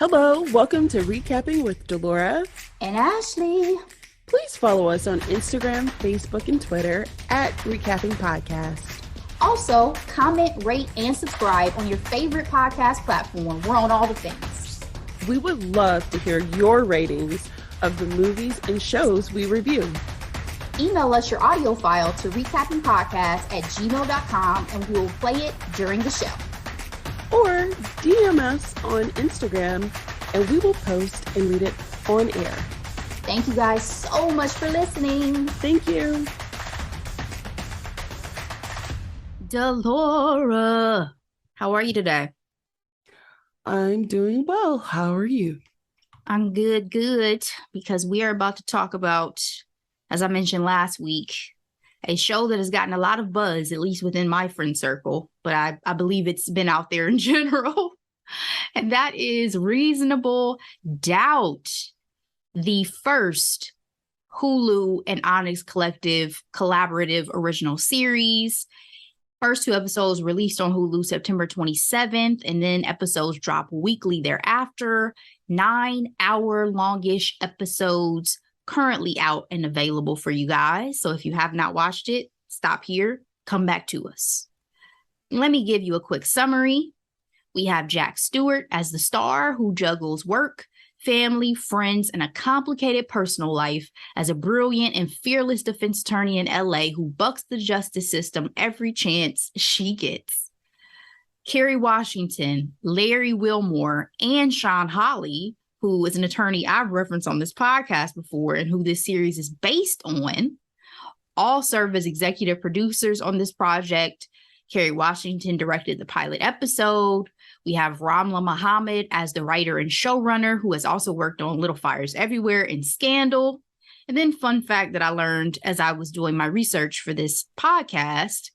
Hello, welcome to Recapping with Delora and Ashley. Please follow us on Instagram, Facebook, and Twitter at Recapping Podcast. Also, comment, rate, and subscribe on your favorite podcast platform. We're on all the things. We would love to hear your ratings of the movies and shows we review. Email us your audio file to recappingpodcast@gmail.com and we will play it during the show. Or DM us on Instagram and we will post and read it on air. Thank you guys so much for listening. Thank you. Delora, how are you today? I'm doing well. How are you? I'm good, because we are about to talk about, as I mentioned last week, a show that has gotten a lot of buzz, at least within my friend circle, but I believe it's been out there in general. And that is Reasonable Doubt, the first Hulu and Onyx Collective collaborative original series. First 2 episodes released on Hulu September 27th, and then episodes drop weekly thereafter. 9-hour longish episodes currently out and available for you guys. So if you have not watched it, stop here, come back to us. Let me give you a quick summary. We have Jack Stewart as the star who juggles work, family, friends, and a complicated personal life as a brilliant and fearless defense attorney in LA who bucks the justice system every chance she gets. Kerry Washington, Larry Wilmore, and Sean Hawley, who is an attorney I've referenced on this podcast before and who this series is based on, all serve as executive producers on this project. Kerry Washington directed the pilot episode. We have Ramla Muhammad as the writer and showrunner, who has also worked on Little Fires Everywhere and Scandal. And then fun fact that I learned as I was doing my research for this podcast,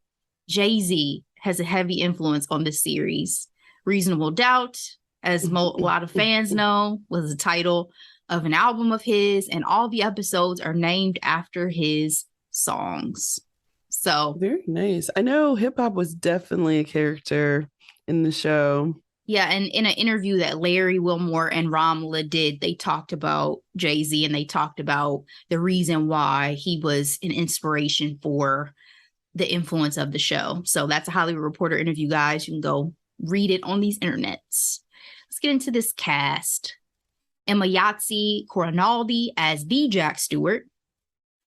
Jay-Z has a heavy influence on this series. Reasonable Doubt, as a lot of fans know, was the title of an album of his, and all the episodes are named after his songs. So very nice. I know hip hop was definitely a character in the show. Yeah, and in an interview that Larry Wilmore and Ramla did, they talked about Jay-Z and they talked about the reason why he was an inspiration for the influence of the show. So that's a Hollywood Reporter interview, guys. You can go read it on these internets. Let's get into this cast. Emma Yahtzee Corinaldi as the Jack Stewart.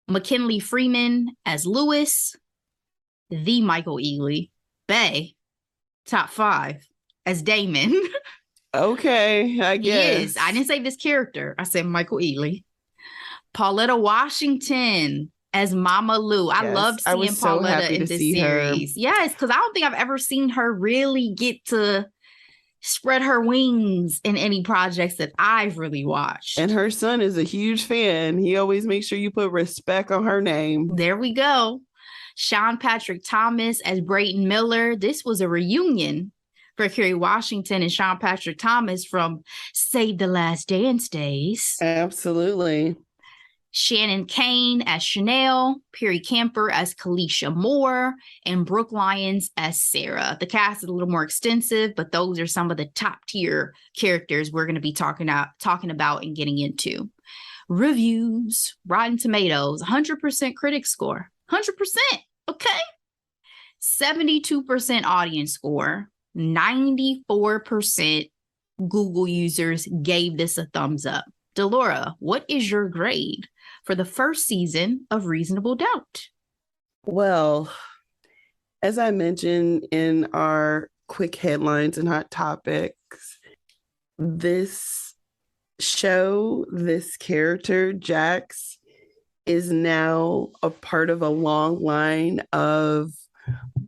McKinley Freeman as Lewis. The Michael Ealy. Bay, top 5, as Damon. Okay, I guess. Yes, I didn't say this character. I said Michael Ealy. Pauletta Washington as Mama Lou. I loved seeing Pauletta in this series. Yes, because I don't think I've ever seen her really get to spread her wings in any projects that I've really watched. And her son is a huge fan. He always makes sure you put respect on her name. There we go. Sean Patrick Thomas as Brayton Miller. This was a reunion for Kerry Washington and Sean Patrick Thomas from Save the Last Dance days. Absolutely. Shannon Kane as Chanel, Perry Camper as Kalisha Moore, and Brooke Lyons as Sarah. The cast is a little more extensive, but those are some of the top tier characters we're going to be talking about and getting into. Reviews, Rotten Tomatoes, 100% critic score. 100%, okay? 72% audience score. 94% Google users gave this a thumbs up. Delora, what is your grade for the first season of Reasonable Doubt? Well, as I mentioned in our quick headlines and hot topics, this show, this character, Jax, is now a part of a long line of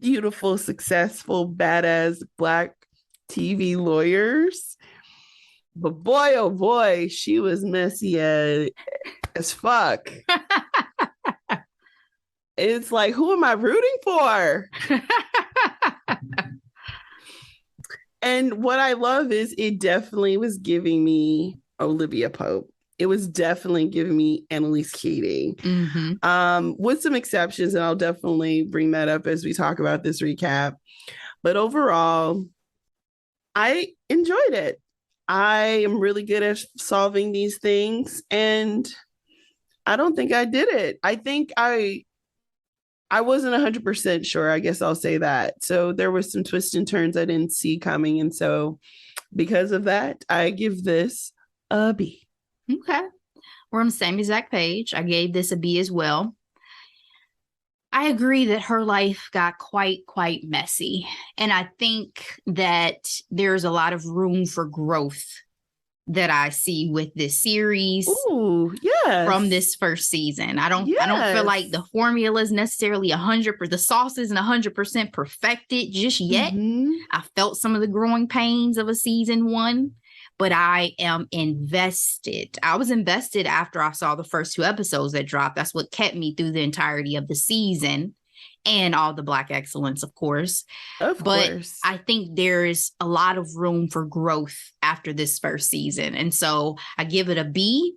beautiful, successful, badass Black TV lawyers. But boy, oh boy, she was messy as fuck. It's like, who am I rooting for? And what I love is it definitely was giving me Olivia Pope. It was definitely giving me Annalise Keating. With some exceptions, and I'll definitely bring that up as we talk about this recap. But overall, I enjoyed it. I am really good at solving these things, and I don't think I did it. I think I wasn't 100% sure. I guess I'll say that. So there was some twists and turns I didn't see coming, and so because of that, I give this a B. Okay. We're on the same exact page. I gave this a B as well. I agree that her life got quite messy. And I think that there's a lot of room for growth that I see with this series. Ooh, yes. From this first season. I don't feel like the formula is necessarily 100%, the sauce isn't 100% perfected just yet. I felt some of the growing pains of a season 1, but I am invested. I was invested after I saw the first 2 episodes that dropped. That's what kept me through the entirety of the season and all the Black excellence, of course. But I think there is a lot of room for growth after this first season. And so I give it a B.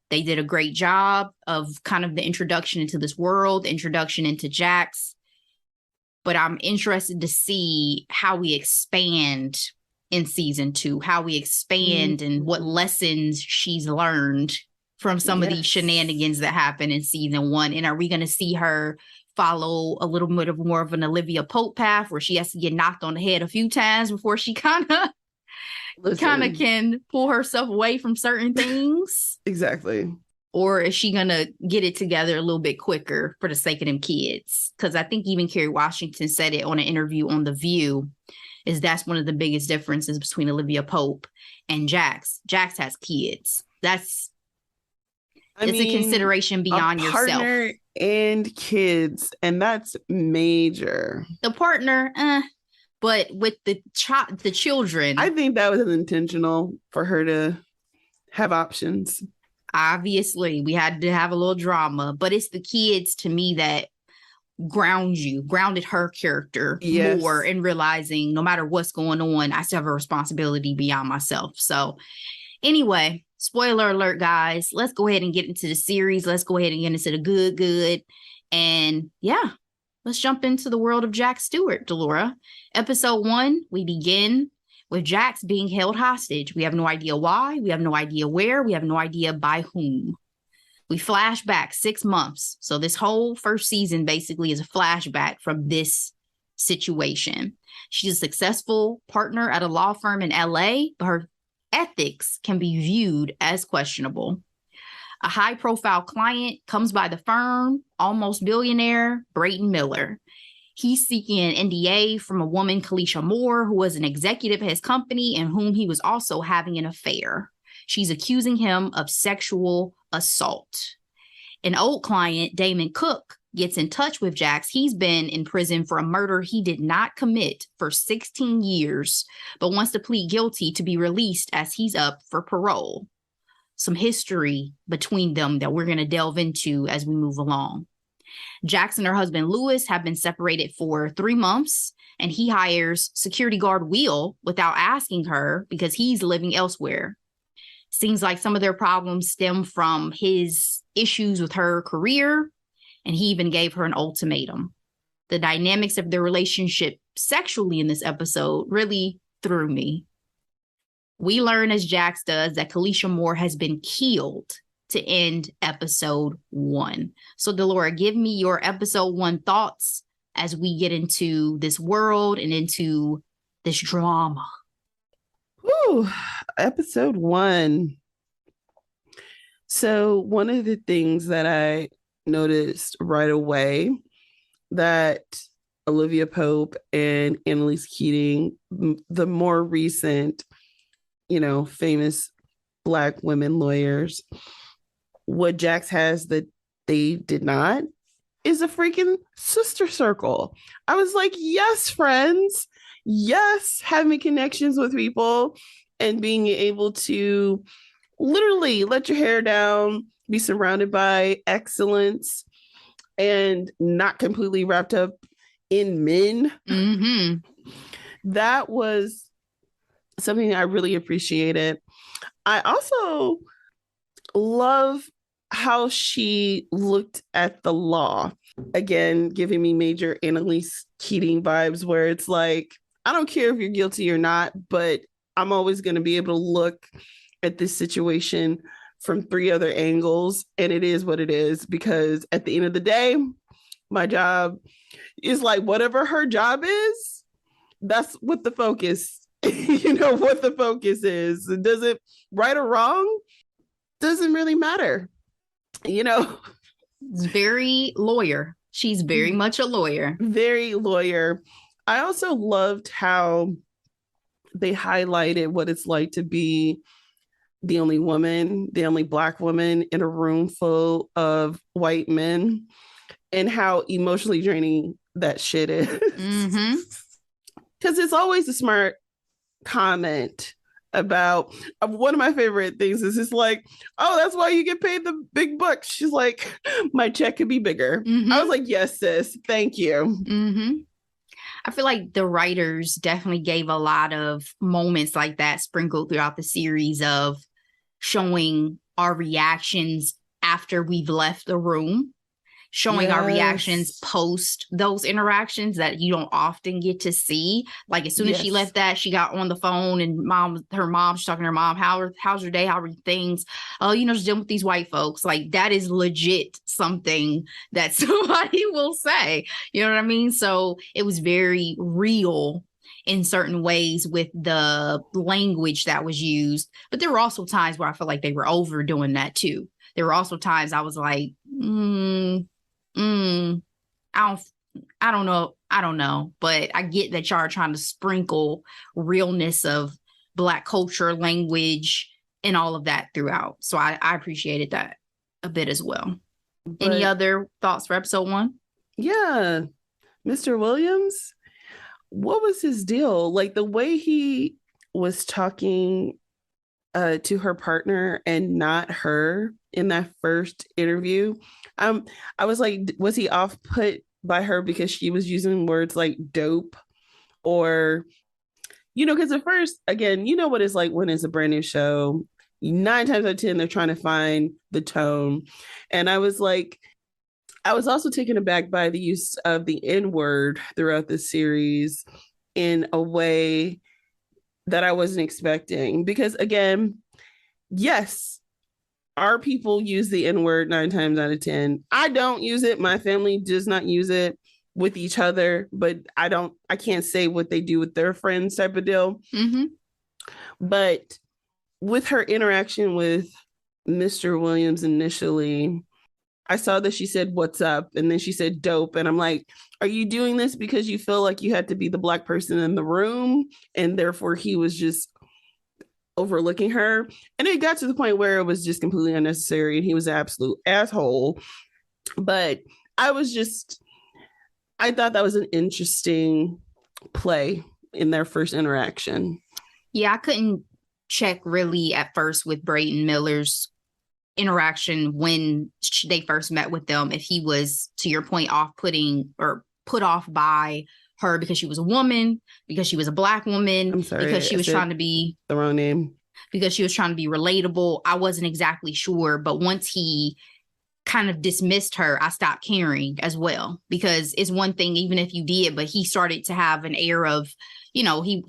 They did a great job of kind of the introduction into this world, introduction into Jax. But I'm interested to see how we expand in season 2, how we expand and what lessons she's learned from some of these shenanigans that happen in season 1. And are we going to see her follow a little bit of more of an Olivia Pope path where she has to get knocked on the head a few times before she kind of can pull herself away from certain things? Exactly. Or is she going to get it together a little bit quicker for the sake of them kids? Because I think even Kerry Washington said it on an interview on The View, is that's one of the biggest differences between Olivia Pope and Jax. Jax has kids. It's a consideration beyond yourself. And kids, and that's major. The partner, but with the children, I think that was intentional for her to have options. Obviously, we had to have a little drama, but it's the kids to me that grounded her character more in realizing no matter what's going on, I still have a responsibility beyond myself. So anyway, spoiler alert, guys, let's go ahead and get into the series. Let's go ahead and get into the good. And yeah, let's jump into the world of Jax Stewart, Delora. Episode 1, we begin with Jax being held hostage. We have no idea why. We have no idea where. We have no idea by whom. We flash back 6 months. So this whole first season basically is a flashback from this situation. She's a successful partner at a law firm in LA, but her ethics can be viewed as questionable. A high-profile client comes by the firm, almost billionaire, Brayton Miller. He's seeking an NDA from a woman, Kalisha Moore, who was an executive at his company and whom he was also having an affair. She's accusing him of sexual assault. An old client, Damon Cook, gets in touch with Jax. He's been in prison for a murder he did not commit for 16 years, but wants to plead guilty to be released as he's up for parole. Some history between them that we're going to delve into as we move along. Jax and her husband, Lewis, have been separated for 3 months, and he hires security guard Will without asking her because he's living elsewhere. Seems like some of their problems stem from his issues with her career, and he even gave her an ultimatum. The dynamics of their relationship sexually in this episode really threw me. We learn, as Jax does, that Kalisha Moore has been killed to end episode 1. So, Delora, give me your episode 1 thoughts as we get into this world and into this drama. Ooh, episode 1. So one of the things that I noticed right away that Olivia Pope and Annalise Keating, the more recent, famous Black women lawyers, what Jax has that they did not is a freaking sister circle. I was like, yes, friends. Yes, having connections with people and being able to literally let your hair down, be surrounded by excellence, and not completely wrapped up in men. Mm-hmm. That was something I really appreciated. I also love how she looked at the law. Again, giving me major Annalise Keating vibes where it's like, I don't care if you're guilty or not, but I'm always going to be able to look at this situation from 3 other angles, and it is what it is, because at the end of the day, my job is like whatever her job is, that's what the focus what the focus is. Does it right or wrong? Doesn't really matter. It's very lawyer. She's very much a lawyer. Very lawyer. I also loved how they highlighted what it's like to be the only woman, the only Black woman in a room full of white men, and how emotionally draining that shit is. Because it's always a smart comment about one of my favorite things is it's like, oh, that's why you get paid the big bucks. She's like, my check could be bigger. I was like, yes, sis, thank you. I feel like the writers definitely gave a lot of moments like that sprinkled throughout the series of showing our reactions after we've left the room, showing our reactions post those interactions that you don't often get to see. Like as soon as she left that, she got on the phone and she's talking to her mom, how's your day? How are things? Oh, just dealing with these white folks. Like that is legit something that somebody will say, you know what I mean? So it was very real in certain ways with the language that was used. But there were also times where I felt like they were overdoing that too. There were also times I was like, I don't know, but I get that y'all are trying to sprinkle realness of Black culture, language, and all of that throughout. So I appreciated that a bit as well. But, any other thoughts for episode 1? Yeah, Mr. Williams, what was his deal? Like the way he was talking to her partner and not her in that first interview. I was like, was he off put by her because she was using words like dope or, because at first, again, you know what it's like when it's a brand new show. 9 times out of 10, they're trying to find the tone. And I was like, I was also taken aback by the use of the N-word throughout the series in a way that I wasn't expecting. Because again, yes, our people use the N-word 9 times out of 10. I don't use it. My family does not use it with each other, but I can't say what they do with their friends type of deal. But with her interaction with Mr. Williams initially, I saw that she said, "What's up?" And then she said, "Dope." And I'm like, are you doing this because you feel like you had to be the Black person in the room and therefore he was just overlooking her? And it got to the point where it was just completely unnecessary and he was an absolute asshole. But I thought that was an interesting play in their first interaction. Yeah, I couldn't check really at first with Brayden Miller's interaction when they first met with them, if he was, to your point, off-putting or put off by her because she was a woman, because she was a Black woman, I'm sorry, because she was trying to be the wrong name, because she was trying to be relatable. I wasn't exactly sure, but once he kind of dismissed her, I stopped caring as well, because it's one thing even if you did, but he started to have an air of, he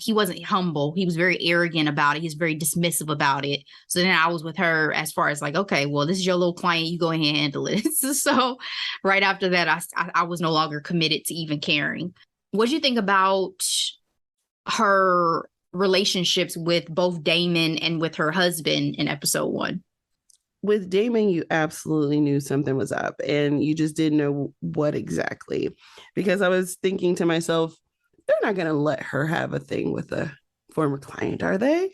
wasn't humble. He was very arrogant about it. He's very dismissive about it. So then I was with her as far as like, okay, well, this is your little client. You go ahead and handle it. So right after that, I was no longer committed to even caring. What do you think about her relationships with both Damon and with her husband in episode 1? With Damon, you absolutely knew something was up and you just didn't know what exactly, because I was thinking to myself, they're not going to let her have a thing with a former client, are they?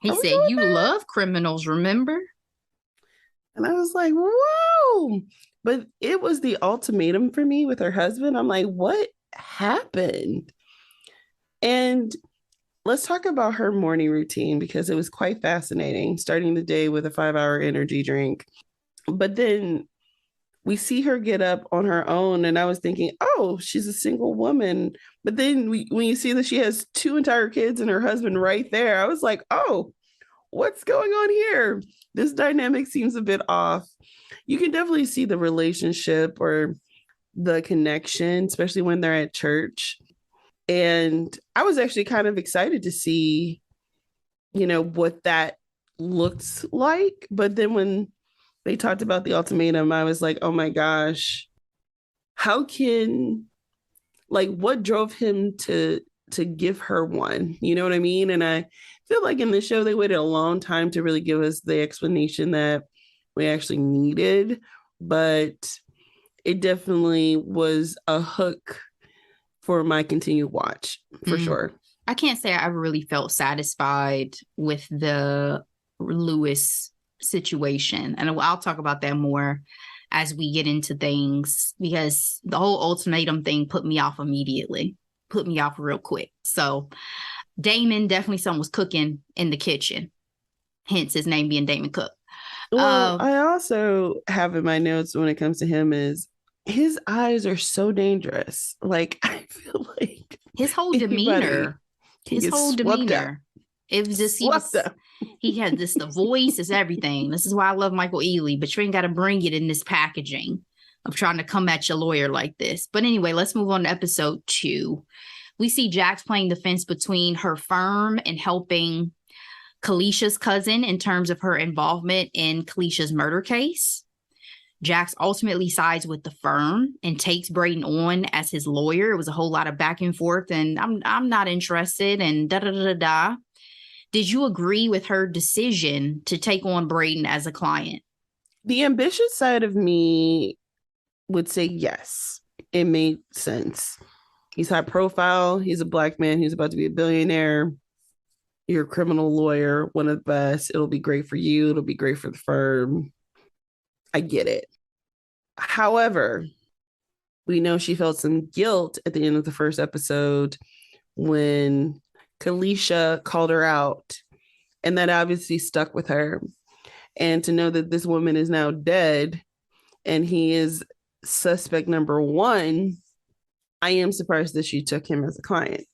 He said, you love criminals, remember? And I was like, whoa. But it was the ultimatum for me with her husband. I'm like, what happened? And let's talk about her morning routine, because it was quite fascinating, starting the day with a 5-hour energy drink. But then we see her get up on her own, and I was thinking, oh, she's a single woman. But then when you see that she has 2 entire kids and her husband right there, I was like, oh, what's going on here? This dynamic seems a bit off. You can definitely see the relationship or the connection, especially when they're at church. And I was actually kind of excited to see what that looks like. But then when they talked about the ultimatum, I was like, oh my gosh, what drove him to give her one? You know what I mean? And I feel like in the show, they waited a long time to really give us the explanation that we actually needed. But it definitely was a hook for my continued watch, for sure. I can't say I ever really felt satisfied with the Lewis situation. And I'll talk about that more as we get into things, because the whole ultimatum thing put me off immediately, put me off real quick. So Damon, definitely someone was cooking in the kitchen, hence his name being Damon Cook. Well, I also have in my notes when it comes to him is his eyes are so dangerous. Like, I feel like his whole demeanor, it was just, he had this, the voice is everything. This is why I love Michael Ealy, but you ain't got to bring it in this packaging of trying to come at your lawyer like this. But anyway, let's move on to episode 2. We see Jax playing defense between her firm and helping Kalisha's cousin in terms of her involvement in Kalisha's murder case. Jax ultimately sides with the firm and takes Brayden on as his lawyer. It was a whole lot of back and forth, and I'm not interested, and da-da-da-da-da. Did you agree with her decision to take on Brayden as a client? The ambitious side of me would say yes. It made sense. He's high profile. He's a Black man. He's about to be a billionaire. You're a criminal lawyer, one of the best. It'll be great for you. It'll be great for the firm. I get it. However, we know she felt some guilt at the end of the first episode when Kalisha called her out, and that obviously stuck with her. And to know that this woman is now dead and he is suspect number 1, I am surprised that she took him as a client.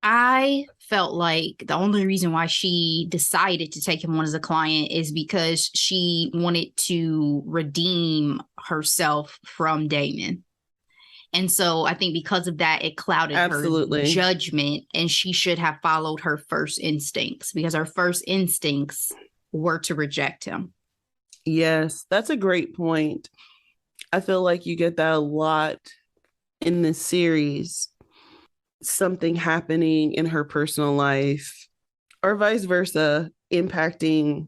I felt like the only reason why she decided to take him on as a client is because she wanted to redeem herself from Damon. And so I think because of that, it clouded her judgment, and she should have followed her first instincts, because her first instincts were to reject him. Yes, that's a great point. I feel like you get that a lot in this series. Something happening in her personal life or vice versa impacting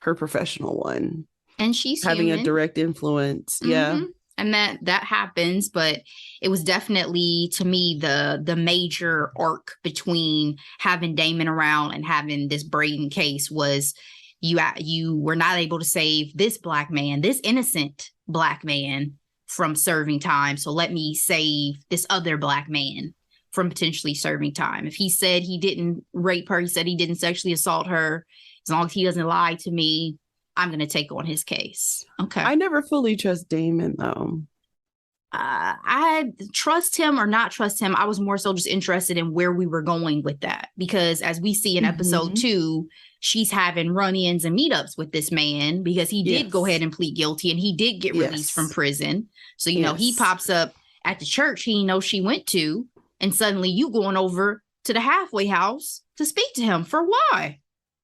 her professional one. And she's having human. A direct influence. Mm-hmm. Yeah. And that happens, but it was definitely, to me, the major arc between having Damon around and having this Brayden case was you were not able to save this Black man, this innocent Black man, from serving time. So let me save this other Black man from potentially serving time. If he said he didn't rape her, he said he didn't sexually assault her, as long as he doesn't lie to me, I'm going to take on his case. Okay. I never fully trust Damon, though. I trust him or not trust him. I was more so just interested in where we were going with that, because as we see in episode 2, she's having run-ins and meetups with this man because he did go ahead and plead guilty, and he did get released from prison. So, you know, he pops up at the church he knows she went to, and suddenly you going over to the halfway house to speak to him. For why?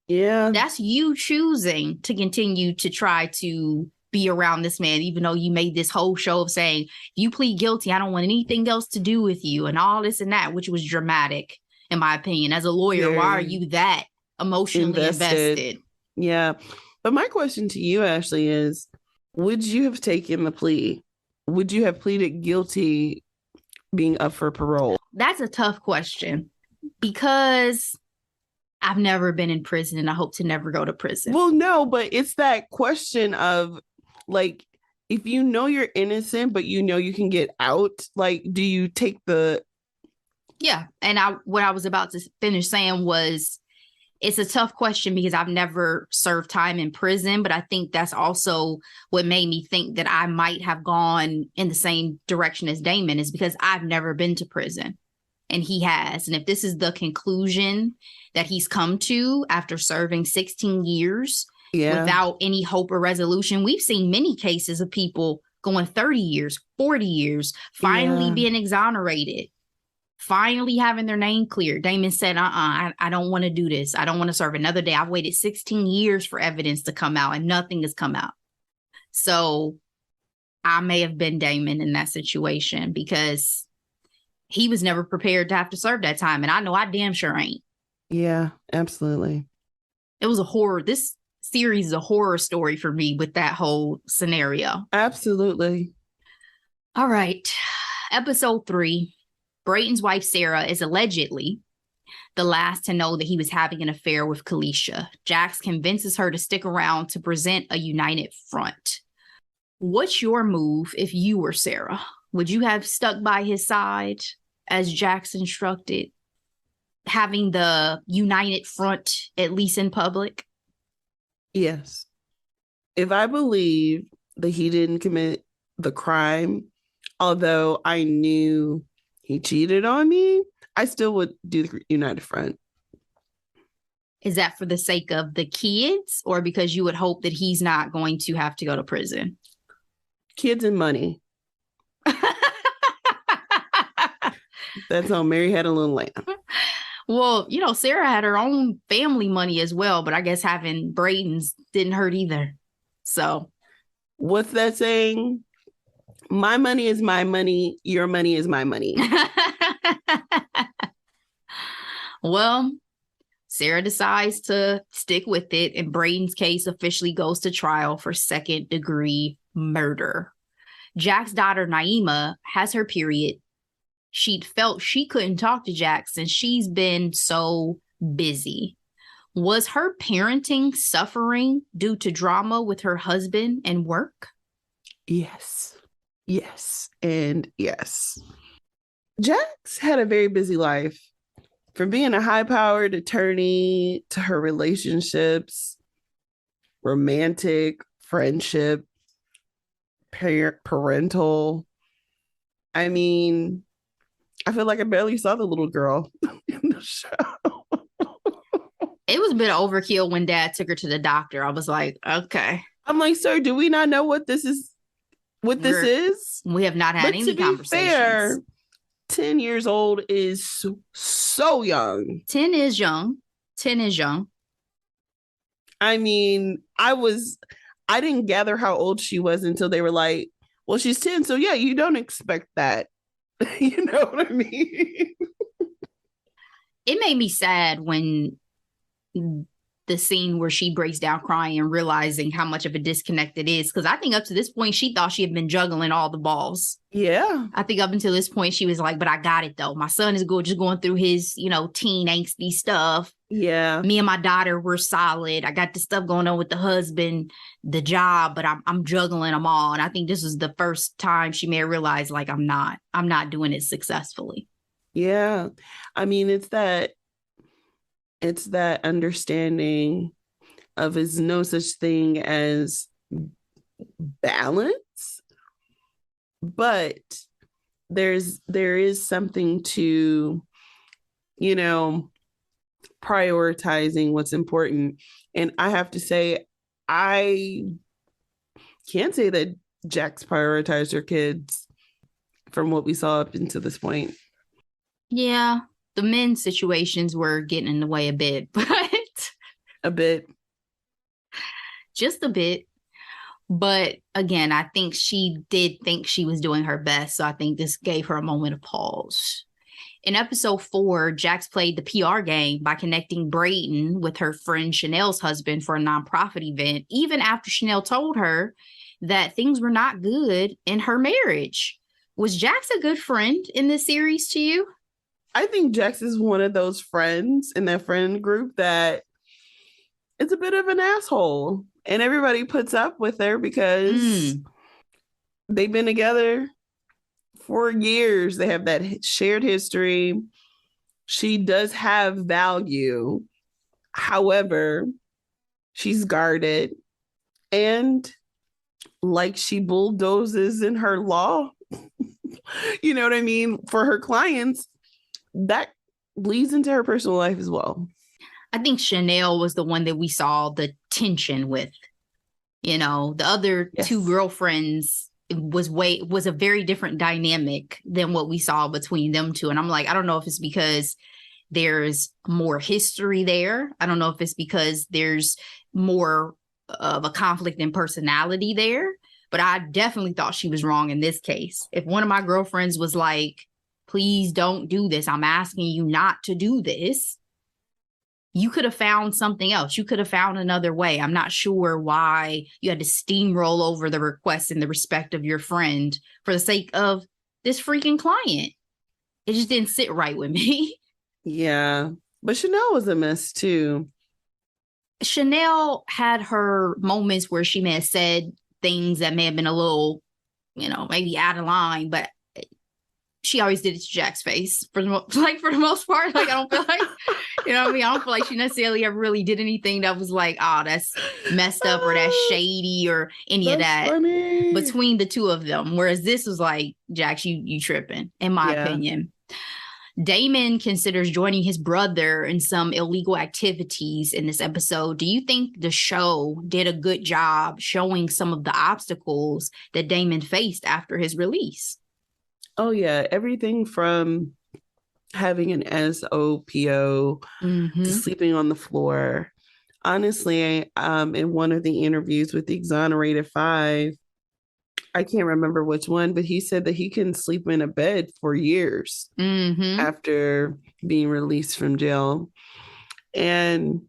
Yeah. That's you choosing to continue to try to be around this man, even though you made this whole show of saying, you plead guilty, I don't want anything else to do with you, and all this and that, which was dramatic, in my opinion. As a lawyer, why are you that emotionally invested? Yeah. But my question to you, Ashley, is, would you have taken the plea? Would you have pleaded guilty being up for parole? That's a tough question, because I've never been in prison and I hope to never go to prison. Well, no, but it's that question of, like, if you know you're innocent, but you know you can get out, like, do you take the... Yeah. And what I was about to finish saying was, it's a tough question because I've never served time in prison, but I think that's also what made me think that I might have gone in the same direction as Damon, is because I've never been to prison and he has. And if this is the conclusion that he's come to after serving 16 years without any hope or resolution, we've seen many cases of people going 30 years, 40 years, finally being exonerated. finally having their name cleared. Damon said, I don't want to do this. I don't want to serve another day. I've waited 16 years for evidence to come out and nothing has come out. So I may have been Damon in that situation because he was never prepared to have to serve that time. And I know I damn sure ain't. Yeah, absolutely. It was a horror. This series is a horror story for me with that whole scenario. Absolutely. All right. Episode 3. Brayton's wife, Sarah, is allegedly the last to know that he was having an affair with Kalisha. Jax convinces her to stick around to present a united front. What's your move if you were Sarah? Would you have stuck by his side as Jax instructed, having the united front, at least in public? Yes. If I believe that he didn't commit the crime, although I knew he cheated on me, I still would do the united front. Is that for the sake of the kids or because you would hope that he's not going to have to go to prison? Kids and money. That's how Mary had a little lamb. Well, you know, Sarah had her own family money as well, but I guess having Brayton's didn't hurt either. So what's that saying? My money is my money. Your money is my money. Well, Sarah decides to stick with it, and Brayton's case officially goes to trial for second-degree murder. Jack's daughter, Naima, has her period. She'd felt she couldn't talk to Jack since she's been so busy. Was her parenting suffering due to drama with her husband and work? Yes. Yes. And yes. Jax had a very busy life. From being a high-powered attorney to her relationships, romantic, friendship, parental. I mean, I feel like I barely saw the little girl in the show. It was a bit of overkill when Dad took her to the doctor. I was like, okay. I'm like, sir, do we not know what this is? This is? We have not had any conversations. Fair, 10 years old is so young. 10 is young. 10 is young. I mean, I didn't gather how old she was until they were like, well, she's 10. So yeah, you don't expect that. You know what I mean? It made me sad when the scene where she breaks down crying and realizing how much of a disconnect it is. Because I think up to this point, she thought she had been juggling all the balls. Yeah. I think up until this point, she was like, but I got it though. My son is just going through his, teen angsty stuff. Yeah. Me and my daughter, we're solid. I got the stuff going on with the husband, the job, but I'm juggling them all. And I think this is the first time she may realize, like, I'm not doing it successfully. Yeah. I mean, it's that understanding of is no such thing as balance, but there is something to, prioritizing what's important. And I have to say, I can't say that Jax prioritized her kids from what we saw up until this point. Yeah. The men's situations were getting in the way a bit, but a bit, just a bit. But again, I think she did think she was doing her best. So I think this gave her a moment of pause. In episode 4, Jax played the PR game by connecting Brayton with her friend Chanel's husband for a nonprofit event, even after Chanel told her that things were not good in her marriage. Was Jax a good friend in this series to you? I think Jax is one of those friends in that friend group that is a bit of an asshole. And everybody puts up with her because they've been together for years. They have that shared history. She does have value. However, she's guarded. And like she bulldozes in her law, you know what I mean? For her clients, that bleeds into her personal life as well. I think Chanel was the one that we saw the tension with. The other two girlfriends was a very different dynamic than what we saw between them two. And I'm like, I don't know if it's because there's more history there. I don't know if it's because there's more of a conflict in personality there, but I definitely thought she was wrong in this case. If one of my girlfriends was like, please don't do this, I'm asking you not to do this, you could have found something else. You could have found another way. I'm not sure why you had to steamroll over the request and the respect of your friend for the sake of this freaking client. It just didn't sit right with me. Yeah. But Chanel was a mess too. Chanel had her moments where she may have said things that may have been a little, maybe out of line, but she always did it to Jack's face for the most part. Like, I don't feel like, I don't feel like she necessarily ever really did anything that was like, oh, that's messed up or that's shady or any of that funny. Between the two of them. Whereas this was like, Jax, you tripping, in my opinion. Damon considers joining his brother in some illegal activities in this episode. Do you think the show did a good job showing some of the obstacles that Damon faced after his release? Oh, yeah. Everything from having an SOPO to sleeping on the floor. Honestly, in one of the interviews with the Exonerated Five, I can't remember which one, but he said that he can sleep in a bed for years after being released from jail. And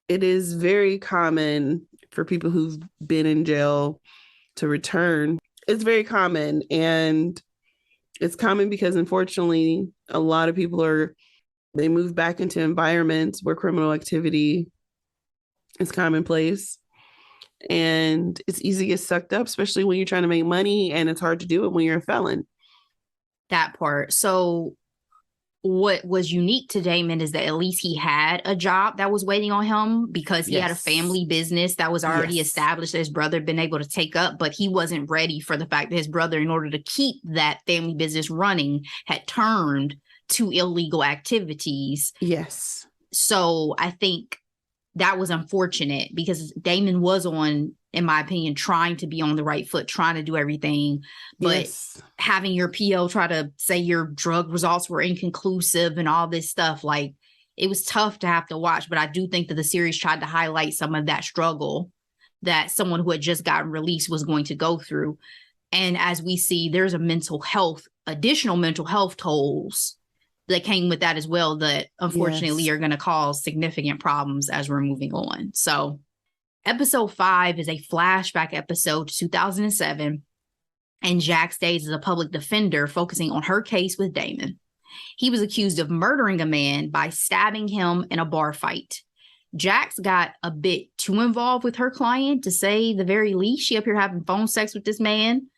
it is very common for people who've been in jail to return. It's very common. And it's common because, unfortunately, a lot of people they move back into environments where criminal activity is commonplace. And it's easy to get sucked up, especially when you're trying to make money, and it's hard to do it when you're a felon. That part. So what was unique to Damon is that at least he had a job that was waiting on him because he had a family business that was already established that his brother had been able to take up, but he wasn't ready for the fact that his brother, in order to keep that family business running, had turned to illegal activities. Yes. So I think that was unfortunate because Damon was in my opinion, trying to be on the right foot, trying to do everything. But having your PO try to say your drug results were inconclusive and all this stuff, like, it was tough to have to watch. But I do think that the series tried to highlight some of that struggle that someone who had just gotten released was going to go through. And as we see, there's additional mental health tolls that came with that as well that unfortunately are going to cause significant problems as we're moving on. So episode 5 is a flashback episode to 2007, and Jax stays as a public defender focusing on her case with Damon. He was accused of murdering a man by stabbing him in a bar fight. Jax got a bit too involved with her client, to say the very least. She up here having phone sex with this man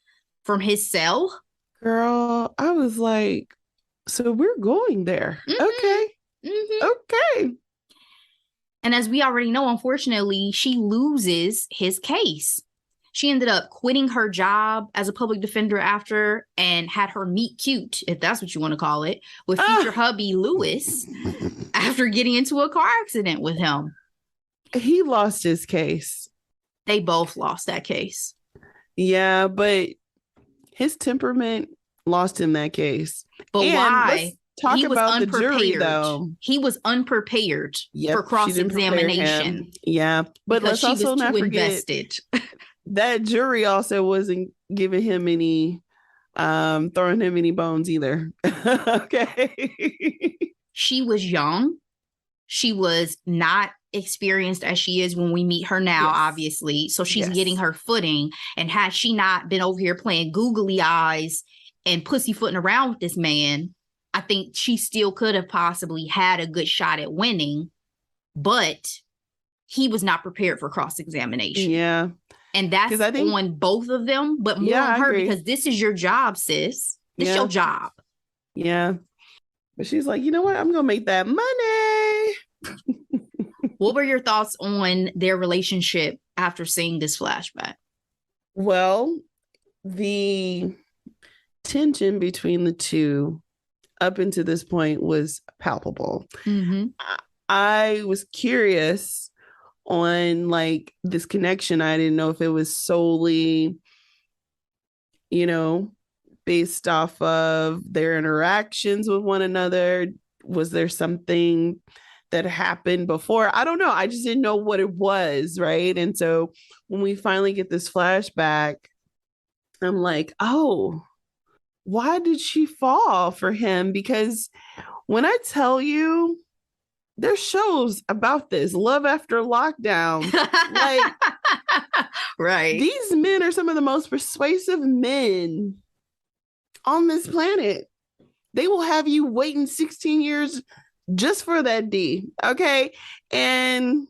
from his cell. Girl, I was like, so we're going there. Okay. Okay. And as we already know, unfortunately, she loses his case. She ended up quitting her job as a public defender after, and had her meet cute, if that's what you want to call it, with future hubby Lewis after getting into a car accident with him. He lost his case. They both lost that case. Yeah, but his temperament lost him that case. But why? Talk about the jury, though. He was unprepared for cross-examination. Yeah, but let's also not forget that jury also wasn't giving him any, throwing him any bones either. Okay. She was young. She was not experienced as she is when we meet her now, obviously. So she's getting her footing. And had she not been over here playing googly eyes and pussyfooting around with this man, I think she still could have possibly had a good shot at winning, but he was not prepared for cross-examination. Yeah. And that's on both of them, but more on her, because this is your job, sis. This is your job. Yeah. But she's like, you know what? I'm going to make that money. What were your thoughts on their relationship after seeing this flashback? Well, the tension between the two up until this point was palpable. I was curious on like this connection. I didn't know if it was solely you know, based off of their interactions with one another. Was there something that happened before? I don't know. I just didn't know what it was, right? And so when we finally get this flashback, I'm like, oh, why did she fall for him? Because when I tell you, there's shows about this love after lockdown. Like, right. These men are some of the most persuasive men on this planet. They will have you waiting 16 years just for that D. Okay. And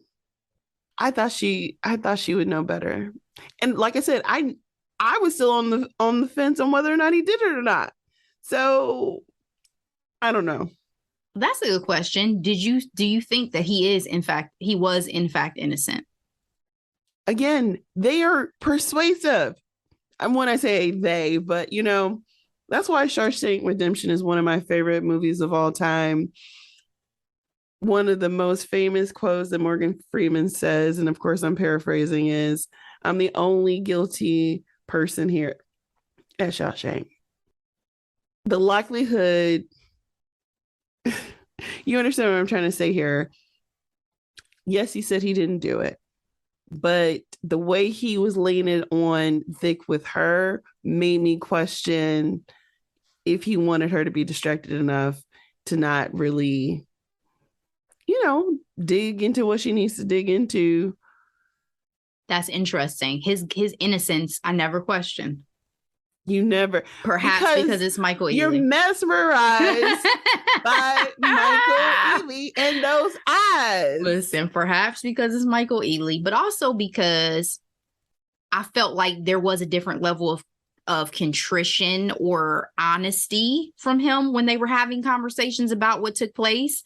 I thought she would know better. And like I said, I was still on the fence on whether or not he did it or not. So I don't know. That's a good question. Do you think that he was in fact innocent? Again, they are persuasive. And when I say they, but that's why Shawshank Redemption is one of my favorite movies of all time. One of the most famous quotes that Morgan Freeman says, and of course I'm paraphrasing, is, "I'm the only guilty person here at Shawshank." The likelihood, you understand what I'm trying to say here. Yes, he said he didn't do it, but the way he was laying it on thick with her made me question if he wanted her to be distracted enough to not really, dig into what she needs to dig into. That's interesting. His innocence, I never questioned. You never. Perhaps because it's Michael Ealy. You're mesmerized by Michael Ealy and those eyes. Listen, perhaps because it's Michael Ealy, but also because I felt like there was a different level of contrition or honesty from him when they were having conversations about what took place,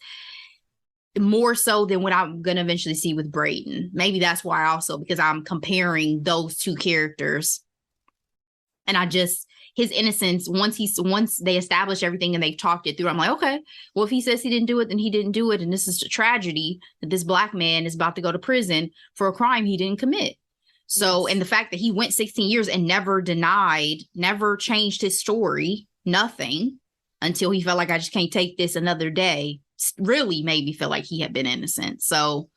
more so than what I'm going to eventually see with Brayden. Maybe that's why also, because I'm comparing those two characters. And his innocence, once they establish everything and they've talked it through, I'm like, okay, well, if he says he didn't do it, then he didn't do it. And this is a tragedy that this Black man is about to go to prison for a crime he didn't commit. So, and the fact that he went 16 years and never denied, never changed his story, nothing, until he felt like, I just can't take this another day, really made me feel like he had been innocent. So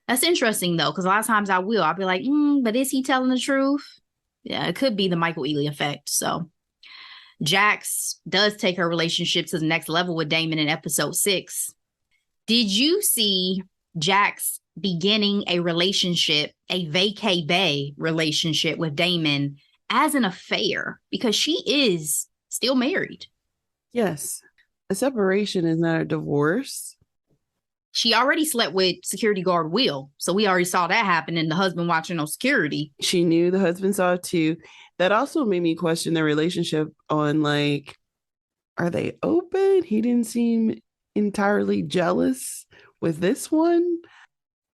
that's interesting, though, because a lot of times I'll be like, but is he telling the truth? Yeah, it could be the Michael Ealy effect. So Jax does take her relationship to the next level with Damon in episode 6. Did you see Jax beginning a relationship, a vacay bay relationship with Damon as an affair? Because she is still married. Yes. A separation is not a divorce. She already slept with security guard Will. So we already saw that happen, and the husband watching on security. She knew the husband saw it too. That also made me question their relationship on, like, are they open? He didn't seem entirely jealous with this one.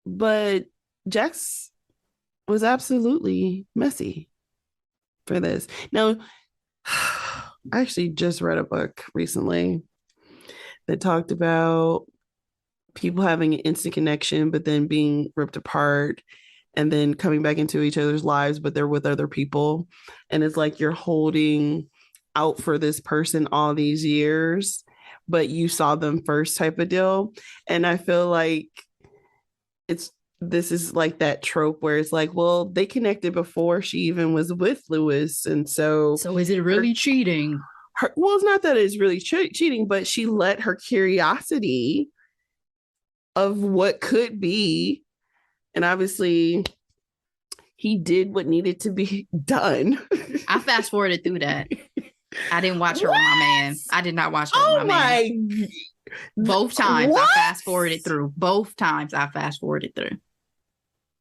But Jax was absolutely messy for this. Now, I actually just read a book recently that talked about people having an instant connection, but then being ripped apart and then coming back into each other's lives, but they're with other people. And it's like you're holding out for this person all these years, but you saw them first type of deal. And I feel like this is like that trope where it's like, well, they connected before she even was with Lewis. And so is it really cheating? Well, it's not that it's really cheating, but she let her curiosity of what could be, and obviously he did what needed to be done. I fast forwarded through that. I didn't watch her with my man. I did not watch her with my man. Both times I fast forwarded through. Both times I fast forwarded through.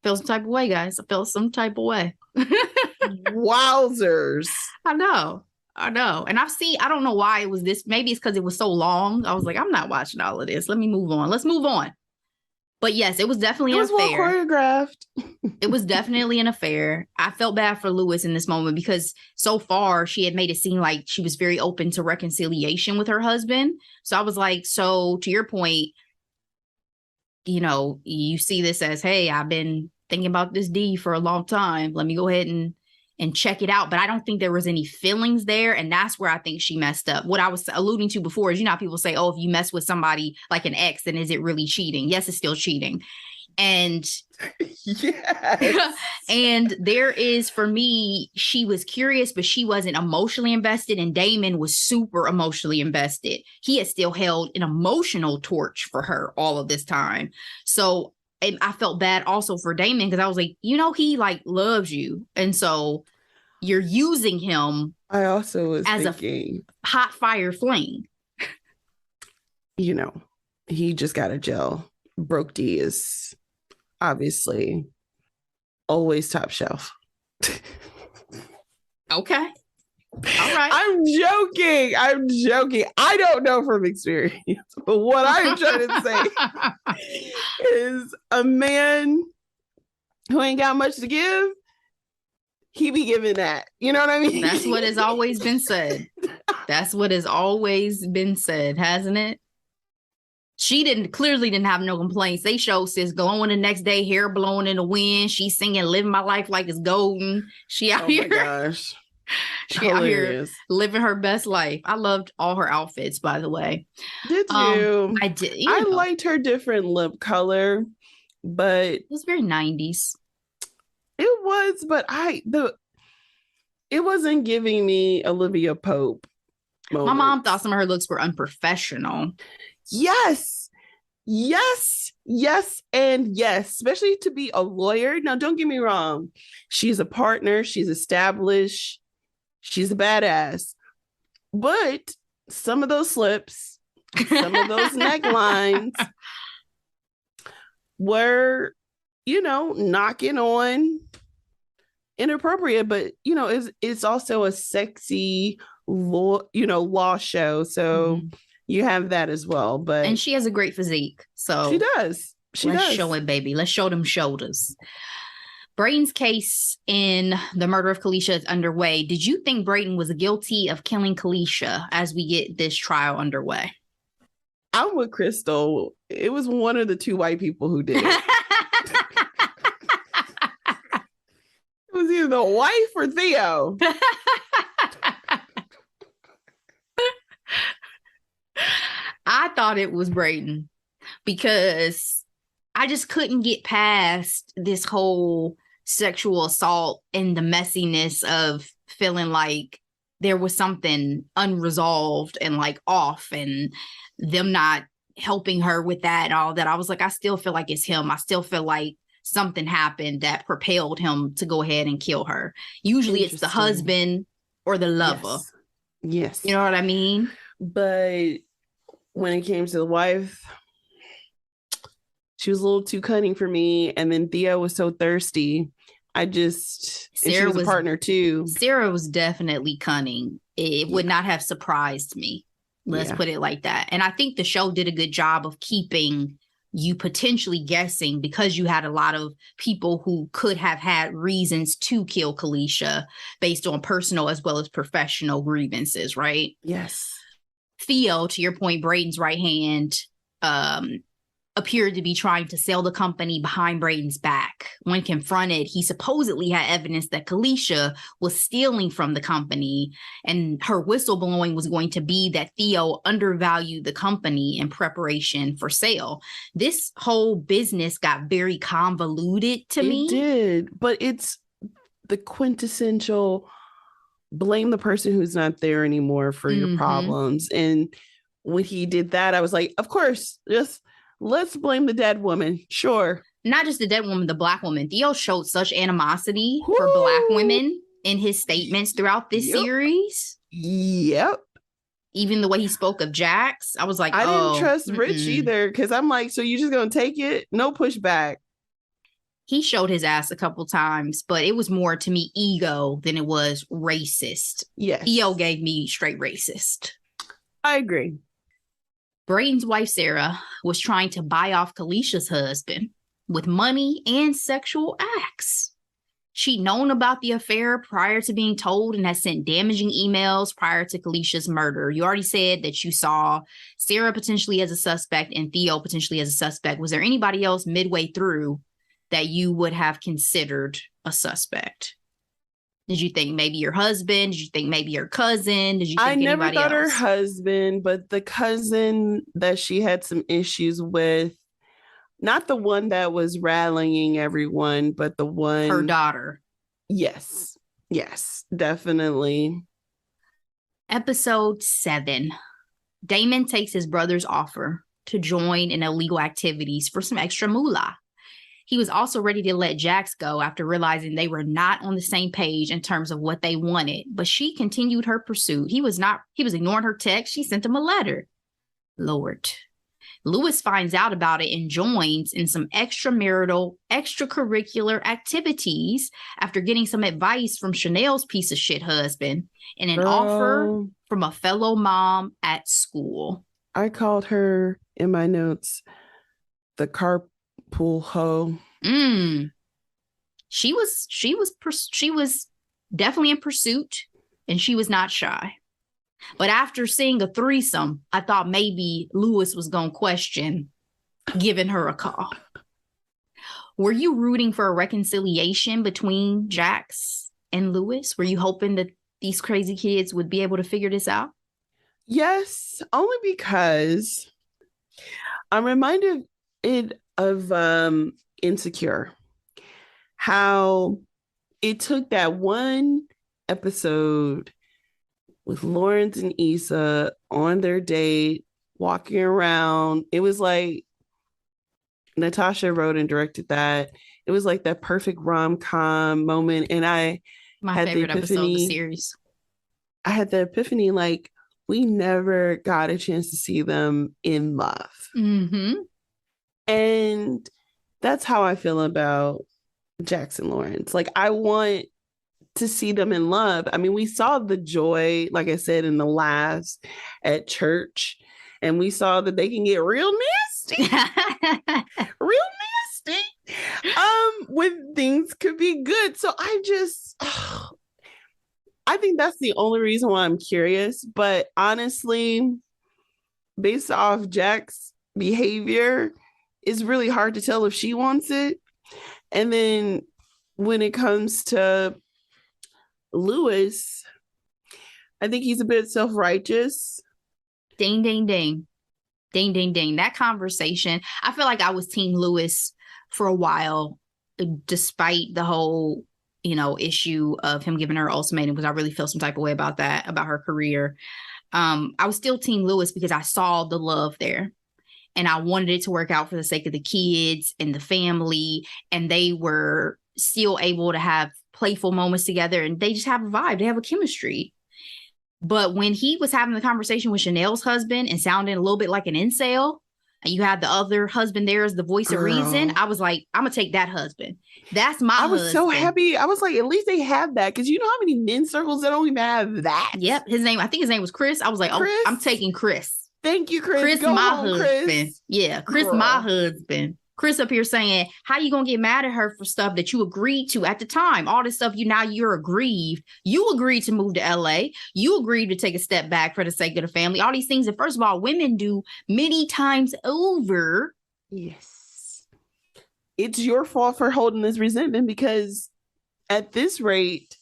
Feel some type of way, guys. I feel some type of way. Wowzers. I know. And I don't know why it was this. Maybe it's because it was so long. I was like, I'm not watching all of this. Let me move on. Let's move on. But yes, it was definitely an affair. Well choreographed. It was definitely an affair. I felt bad for Lewis in this moment because so far she had made it seem like she was very open to reconciliation with her husband. So I was like, so to your point, you see this as, hey, I've been thinking about this D for a long time. Let me go ahead and and check it out. But I don't think there was any feelings there. And that's where I think she messed up. What I was alluding to before is, you know, how people say, oh, if you mess with somebody like an ex, then is it really cheating? Yes, it's still cheating. And yes. And there is, for me, she was curious, but she wasn't emotionally invested. And Damon was super emotionally invested. He had still held an emotional torch for her all of this time. So and I felt bad also for Damon, because I was like, you know, he like loves you. And so you're using him. I also was as thinking, a hot fire flame. You know, he just got a gel. Broke D is obviously always top shelf. Okay. All right. I'm joking. I don't know from experience, but what I'm trying to say is a man who ain't got much to give, he be giving that. You know what I mean? That's what has always been said. That's what has always been said, hasn't it? She clearly didn't have no complaints. They show sis glowing the next day, hair blowing in the wind. She's singing "Living My Life Like It's Golden." She out here. Oh my gosh. She out here living her best life. I loved all her outfits, by the way. Did you? I did. I liked her different lip color, but it was very 90s. It was, but it wasn't giving me Olivia Pope moments. My mom thought some of her looks were unprofessional. Yes, and yes, especially to be a lawyer. Now, don't get me wrong. She's a partner. She's established. She's a badass. But some of those slips, some of those necklines were, you know, knocking on inappropriate. But, you know, it's also a sexy law show. So you have that as well. But and she has a great physique. So she does. Let's show it, baby. Let's show them shoulders. Brayden's case in the murder of Kalisha is underway. Did you think Brayden was guilty of killing Kalisha as we get this trial underway? I'm with Crystal. It was one of the two white people who did it. It was either the wife or Theo. I thought it was Brayden because I just couldn't get past this whole sexual assault and the messiness of feeling like there was something unresolved and like off, and them not helping her with that and all that. I was like, I still feel like it's him. I still feel like something happened that propelled him to go ahead and kill her. Usually it's the husband or the lover. Yes. You know what I mean? But when it came to the wife, she was a little too cunning for me. And then Theo was so thirsty. Sarah was a partner too. Sarah was definitely cunning. It would not have surprised me. Let's put it like that. And I think the show did a good job of keeping you potentially guessing, because you had a lot of people who could have had reasons to kill Kalisha based on personal as well as professional grievances, right? Yes. Theo, to your point, Brayden's right hand, appeared to be trying to sell the company behind Brayden's back. When confronted, he supposedly had evidence that Kalisha was stealing from the company, and her whistleblowing was going to be that Theo undervalued the company in preparation for sale. This whole business got very convoluted to me. It did, but it's the quintessential blame the person who's not there anymore for your problems. And when he did that, I was like, of course, just let's blame the dead woman. Sure. Not just the dead woman, the Black woman. Theo showed such animosity for Black women in his statements throughout this series. Yep. Even the way he spoke of Jax, I was like, I didn't trust Rich either, because I'm like, so you just gonna take it? No pushback. He showed his ass a couple times, but it was more to me ego than it was racist. Yes. Theo gave me straight racist. I agree. Brayden's wife, Sarah, was trying to buy off Kalisha's husband with money and sexual acts. She'd known about the affair prior to being told and had sent damaging emails prior to Kalisha's murder. You already said that you saw Sarah potentially as a suspect and Theo potentially as a suspect. Was there anybody else midway through that you would have considered a suspect? Did you think maybe your husband? Did you think maybe your cousin? Did you think I never anybody thought else? her husband, but the cousin that she had some issues with, not the one that was rallying everyone, but the one. Her daughter. Yes. Yes, definitely. Episode 7. Damon takes his brother's offer to join in illegal activities for some extra moolah. He was also ready to let Jax go after realizing they were not on the same page in terms of what they wanted, but she continued her pursuit. He was ignoring her text. She sent him a letter. Lord. Lewis finds out about it and joins in some extracurricular activities after getting some advice from Chanel's piece of shit husband and an offer from a fellow mom at school. I called her in my notes the carpool hoe. She was definitely in pursuit, and she was not shy. But after seeing a threesome, I thought maybe Lewis was going to question giving her a call. Were you rooting for a reconciliation between Jax and Lewis? Were you hoping that these crazy kids would be able to figure this out? Yes, only because I'm reminded of Insecure. How it took that one episode with Lawrence and Issa on their date, walking around. It was like Natasha wrote and directed that. It was like that perfect rom-com moment. And my favorite episode of the series. I had the epiphany, like, we never got a chance to see them in love. Mm-hmm. And that's how I feel about Jax and Lawrence. Like, I want to see them in love. I mean, we saw the joy, like I said, in the last at church, and we saw that they can get real nasty, real nasty, when things could be good. So I think that's the only reason why I'm curious. But honestly, based off Jack's behavior, it's really hard to tell if she wants it. And then when it comes to Lewis, I think he's a bit self-righteous. Ding, ding, ding. Ding, ding, ding. That conversation, I feel like I was Team Lewis for a while, despite the whole, issue of him giving her an ultimatum, because I really feel some type of way about that, about her career. I was still Team Lewis because I saw the love there. And I wanted it to work out for the sake of the kids and the family. And they were still able to have playful moments together, and they just have a vibe. They have a chemistry. But when he was having the conversation with Chanel's husband and sounding a little bit like an incel, and you had the other husband there as the voice of reason, I was like, I'm going to take that husband. That's my husband. I was so happy. I was like, at least they have that. Because you know how many men's circles that don't even have that? Yep. I think his name was Chris. I was like, Chris? Oh, I'm taking Chris. Thank you, Chris. Chris, Go my home, husband. Chris. Yeah, Chris, girl. My husband. Chris up here saying, how you going to get mad at her for stuff that you agreed to at the time? All this stuff, you're aggrieved. You agreed to move to LA. You agreed to take a step back for the sake of the family. All these things that, first of all, women do many times over. Yes. It's your fault for holding this resentment, because at this rate,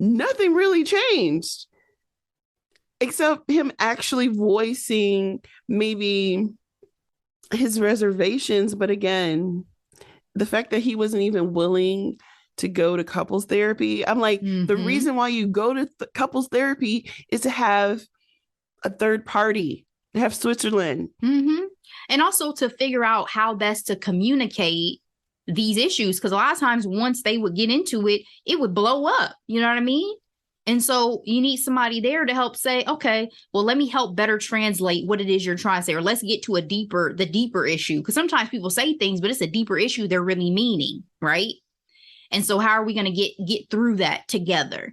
nothing really changed. Except him actually voicing maybe his reservations. But again, the fact that he wasn't even willing to go to couples therapy. I'm like, the reason why you go to couples therapy is to have a third party, to have Switzerland. And also to figure out how best to communicate these issues. Because a lot of times once they would get into it, it would blow up. You know what I mean? And so you need somebody there to help say, okay, well, let me help better translate what it is you're trying to say, or let's get to the deeper issue. Because sometimes people say things, but it's a deeper issue they're really meaning, right? And so how are we going to get through that together?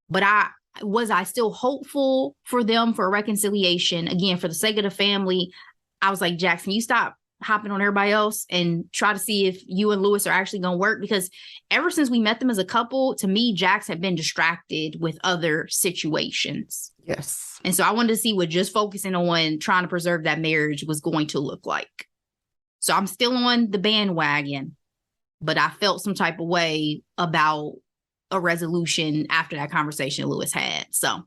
But I still hopeful for them for a reconciliation. Again, for the sake of the family, I was like, Jackson, you stop hopping on everybody else and try to see if you and Lewis are actually going to work. Because ever since we met them as a couple, to me, Jax had been distracted with other situations. Yes. And so I wanted to see what just focusing on trying to preserve that marriage was going to look like. So I'm still on the bandwagon, but I felt some type of way about a resolution after that conversation Lewis had. So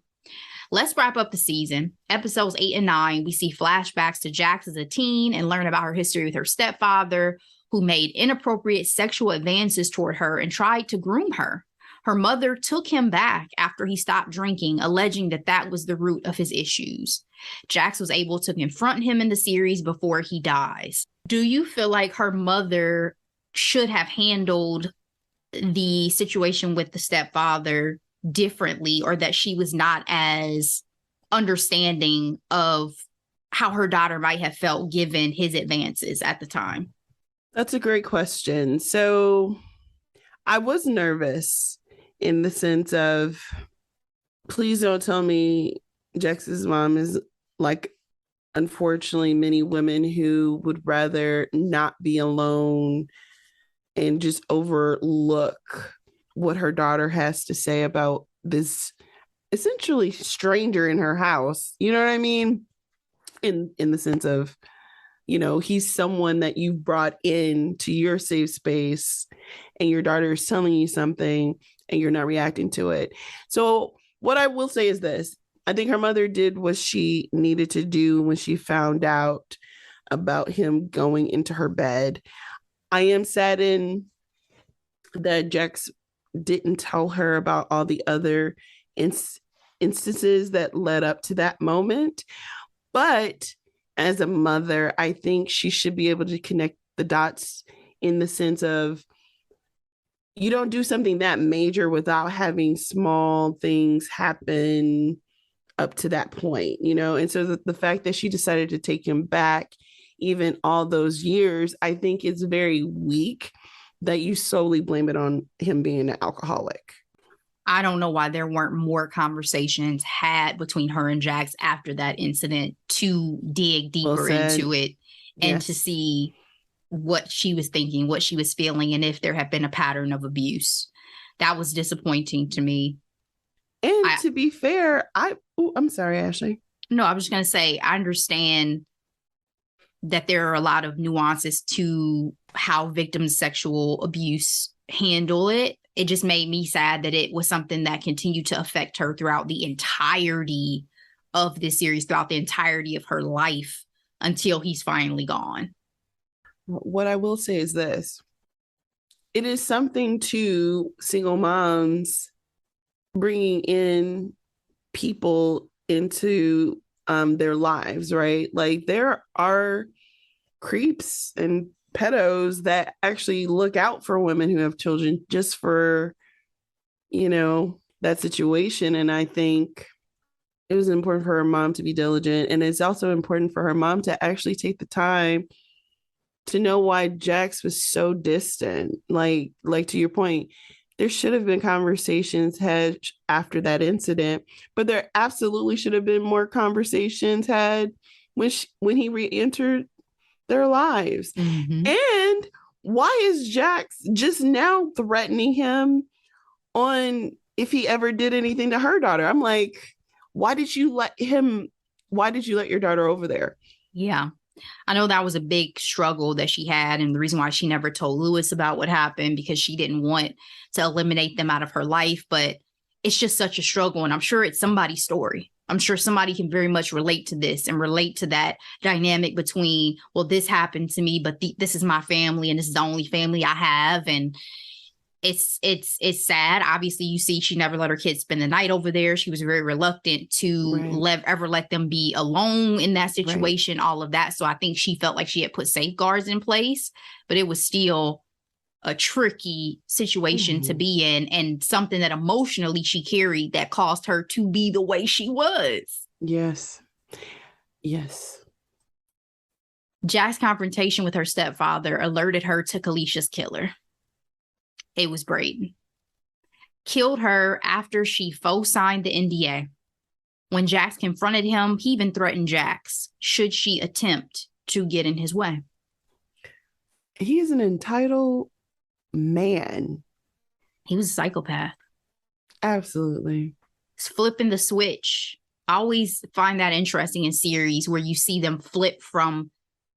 let's wrap up the season. Episodes 8 and 9, we see flashbacks to Jax as a teen and learn about her history with her stepfather, who made inappropriate sexual advances toward her and tried to groom her. Her mother took him back after he stopped drinking, alleging that that was the root of his issues. Jax was able to confront him in the series before he dies. Do you feel like her mother should have handled the situation with the stepfather differently, or that she was not as understanding of how her daughter might have felt given his advances at the time? That's a great question. So I was nervous in the sense of, please don't tell me Jax's mom is like, unfortunately, many women who would rather not be alone and just overlook what her daughter has to say about this essentially stranger in her house. You know what I mean? In the sense of, you know, he's someone that you brought in to your safe space and your daughter is telling you something and you're not reacting to it. So what I will say is this. I think her mother did what she needed to do when she found out about him going into her bed. I am saddened that Jax didn't tell her about all the other instances that led up to that moment. But as a mother, I think she should be able to connect the dots in the sense of, you don't do something that major without having small things happen up to that point, you know? And so the fact that she decided to take him back, even all those years, I think is very weak that you solely blame it on him being an alcoholic. I don't know why there weren't more conversations had between her and Jax after that incident to dig deeper into it and to see what she was thinking, what she was feeling, and if there had been a pattern of abuse. That was disappointing to me. And to be fair, I'm sorry, Ashley. No, I was just going to say, I understand that there are a lot of nuances to how victims of sexual abuse handle it. It just made me sad that it was something that continued to affect her throughout the entirety of this series, throughout the entirety of her life, until he's finally gone. What I will say is this. It is something to single moms bringing in people into their lives, right? Like, there are creeps and pedos that actually look out for women who have children just for, you know, that situation. And I think it was important for her mom to be diligent. And it's also important for her mom to actually take the time to know why Jax was so distant. Like to your point, there should have been conversations had after that incident, but there absolutely should have been more conversations had when he re-entered their lives. Mm-hmm. And why is Jax just now threatening him on if he ever did anything to her daughter? I'm like, why did you let your daughter over there? Yeah. I know that was a big struggle that she had, and the reason why she never told Lewis about what happened, because she didn't want to eliminate them out of her life. But it's just such a struggle, and I'm sure it's somebody's story. I'm sure somebody can very much relate to this and relate to that dynamic between, well, this happened to me, but this is my family and this is the only family I have. And it's sad. Obviously, you see, she never let her kids spend the night over there. She was very reluctant to ever let them be alone in that situation, all of that. So I think she felt like she had put safeguards in place, but it was still a tricky situation to be in, and something that emotionally she carried that caused her to be the way she was. Yes. Jack's confrontation with her stepfather alerted her to Kalicia's killer. It was Braden. Killed her after she faux signed the NDA. When Jax confronted him, he even threatened Jax should she attempt to get in his way. He is an entitled man. He was a psychopath. Absolutely. It's flipping the switch. I always find that interesting in series where you see them flip from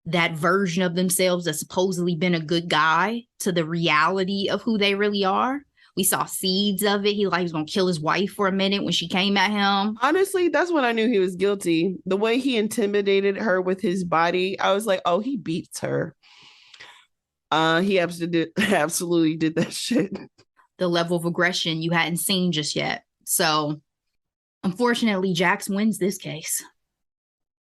that version of themselves that's supposedly been a good guy to the reality of who they really are. We saw seeds of it. He was going to kill his wife for a minute when she came at him. Honestly, that's when I knew he was guilty. The way he intimidated her with his body, I was like, oh, he beats her. He absolutely did that shit. The level of aggression you hadn't seen just yet. So, unfortunately, Jax wins this case.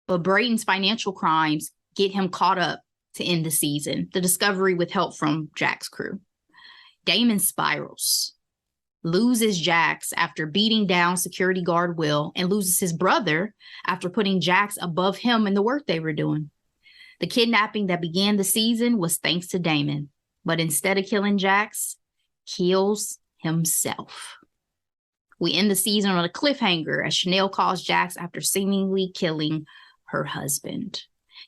But Brayton's financial crimes get him caught up to end the season. The discovery with help from Jack's crew. Damon spirals, loses Jax after beating down security guard Will, and loses his brother after putting Jax above him in the work they were doing. The kidnapping that began the season was thanks to Damon, but instead of killing Jax, kills himself. We end the season on a cliffhanger as Chanel calls Jax after seemingly killing her husband.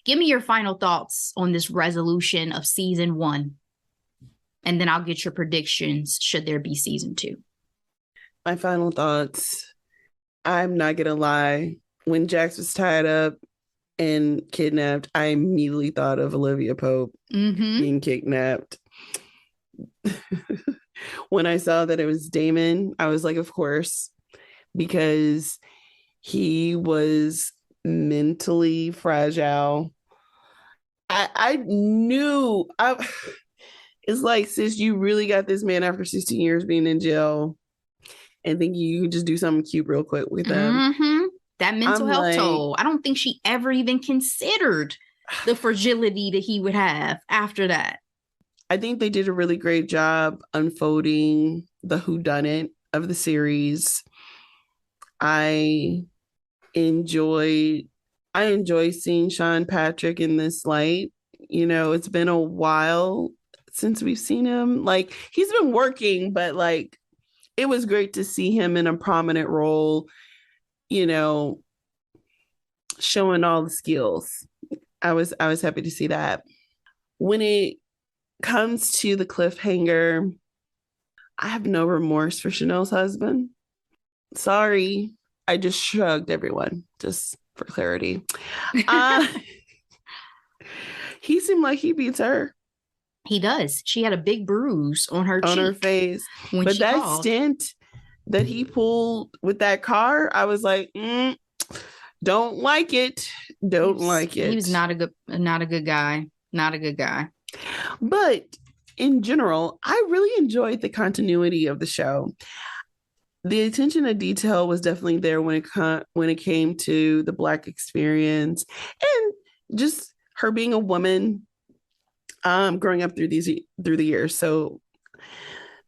Give me your final thoughts on this resolution of season 1. And then I'll get your predictions should there be season 2. My final thoughts. I'm not going to lie. When Jax was tied up and kidnapped, I immediately thought of Olivia Pope being kidnapped. When I saw that it was Damon, I was like, of course, because he was mentally fragile. I knew it's like, sis, you really got this man after 16 years being in jail and think you can just do something cute real quick with him. That mental health toll. I don't think she ever even considered the fragility that he would have after that. I think they did a really great job unfolding the whodunit of the series. I enjoy seeing Sean Patrick in this light. You know, it's been a while since we've seen him. Like, he's been working, but like, it was great to see him in a prominent role, you know, showing all the skills. I was happy to see that. When it comes to the cliffhanger, I have no remorse for Chanel's husband. Sorry. I just shrugged, everyone, just for clarity. He seemed like he beats her. He does. She had a big bruise on her face. But that called. Stint that he pulled with that car, I was like, don't like it. Don't like it. He was not a good guy. Not a good guy. But in general, I really enjoyed the continuity of the show. The attention to detail was definitely there when it came to the Black experience and just her being a woman, growing up through the years. So,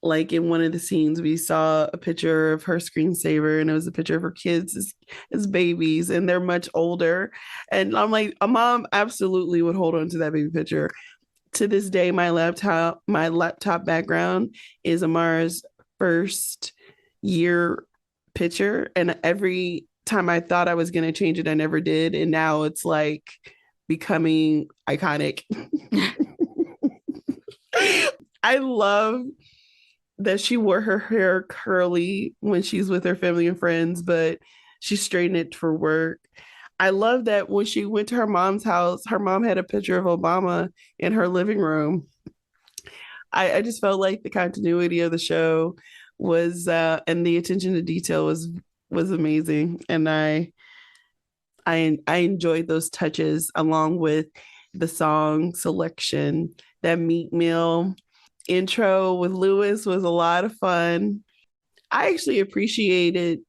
like in one of the scenes, we saw a picture of her screensaver, and it was a picture of her kids as babies, and they're much older. And I'm like, a mom absolutely would hold on to that baby picture. To this day, my laptop background is Amara's first year picture, and every time I thought I was going to change it, I never did, and now it's like becoming iconic. I love that she wore her hair curly when she's with her family and friends, but she straightened it for work. I love that when she went to her mom's house, her mom had a picture of Obama in her living room. I just felt like the continuity of the show was, and the attention to detail was amazing. And I enjoyed those touches along with the song selection. That Meat Meal intro with Lewis was a lot of fun. I actually appreciated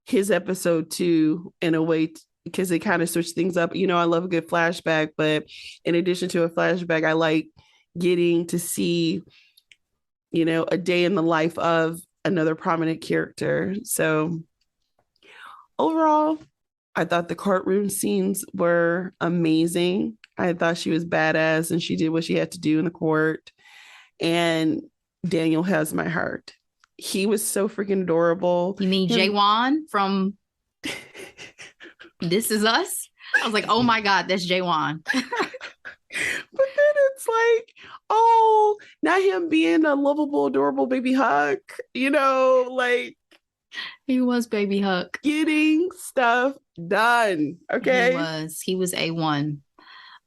his episode too, in a way, because it kind of switched things up. You know, I love a good flashback, but in addition to a flashback, I like getting to see, you know, a day in the life of another prominent character. So overall, I thought the courtroom scenes were amazing. I thought she was badass and she did what she had to do in the court. And Daniel has my heart. He was so freaking adorable. You mean Jaywan from This Is Us? I was like, oh my God, that's Jaywan. But then it's like, oh, not him being a lovable, adorable baby Huck, you know, like. He was baby Huck. Getting stuff done. Okay. He was A1.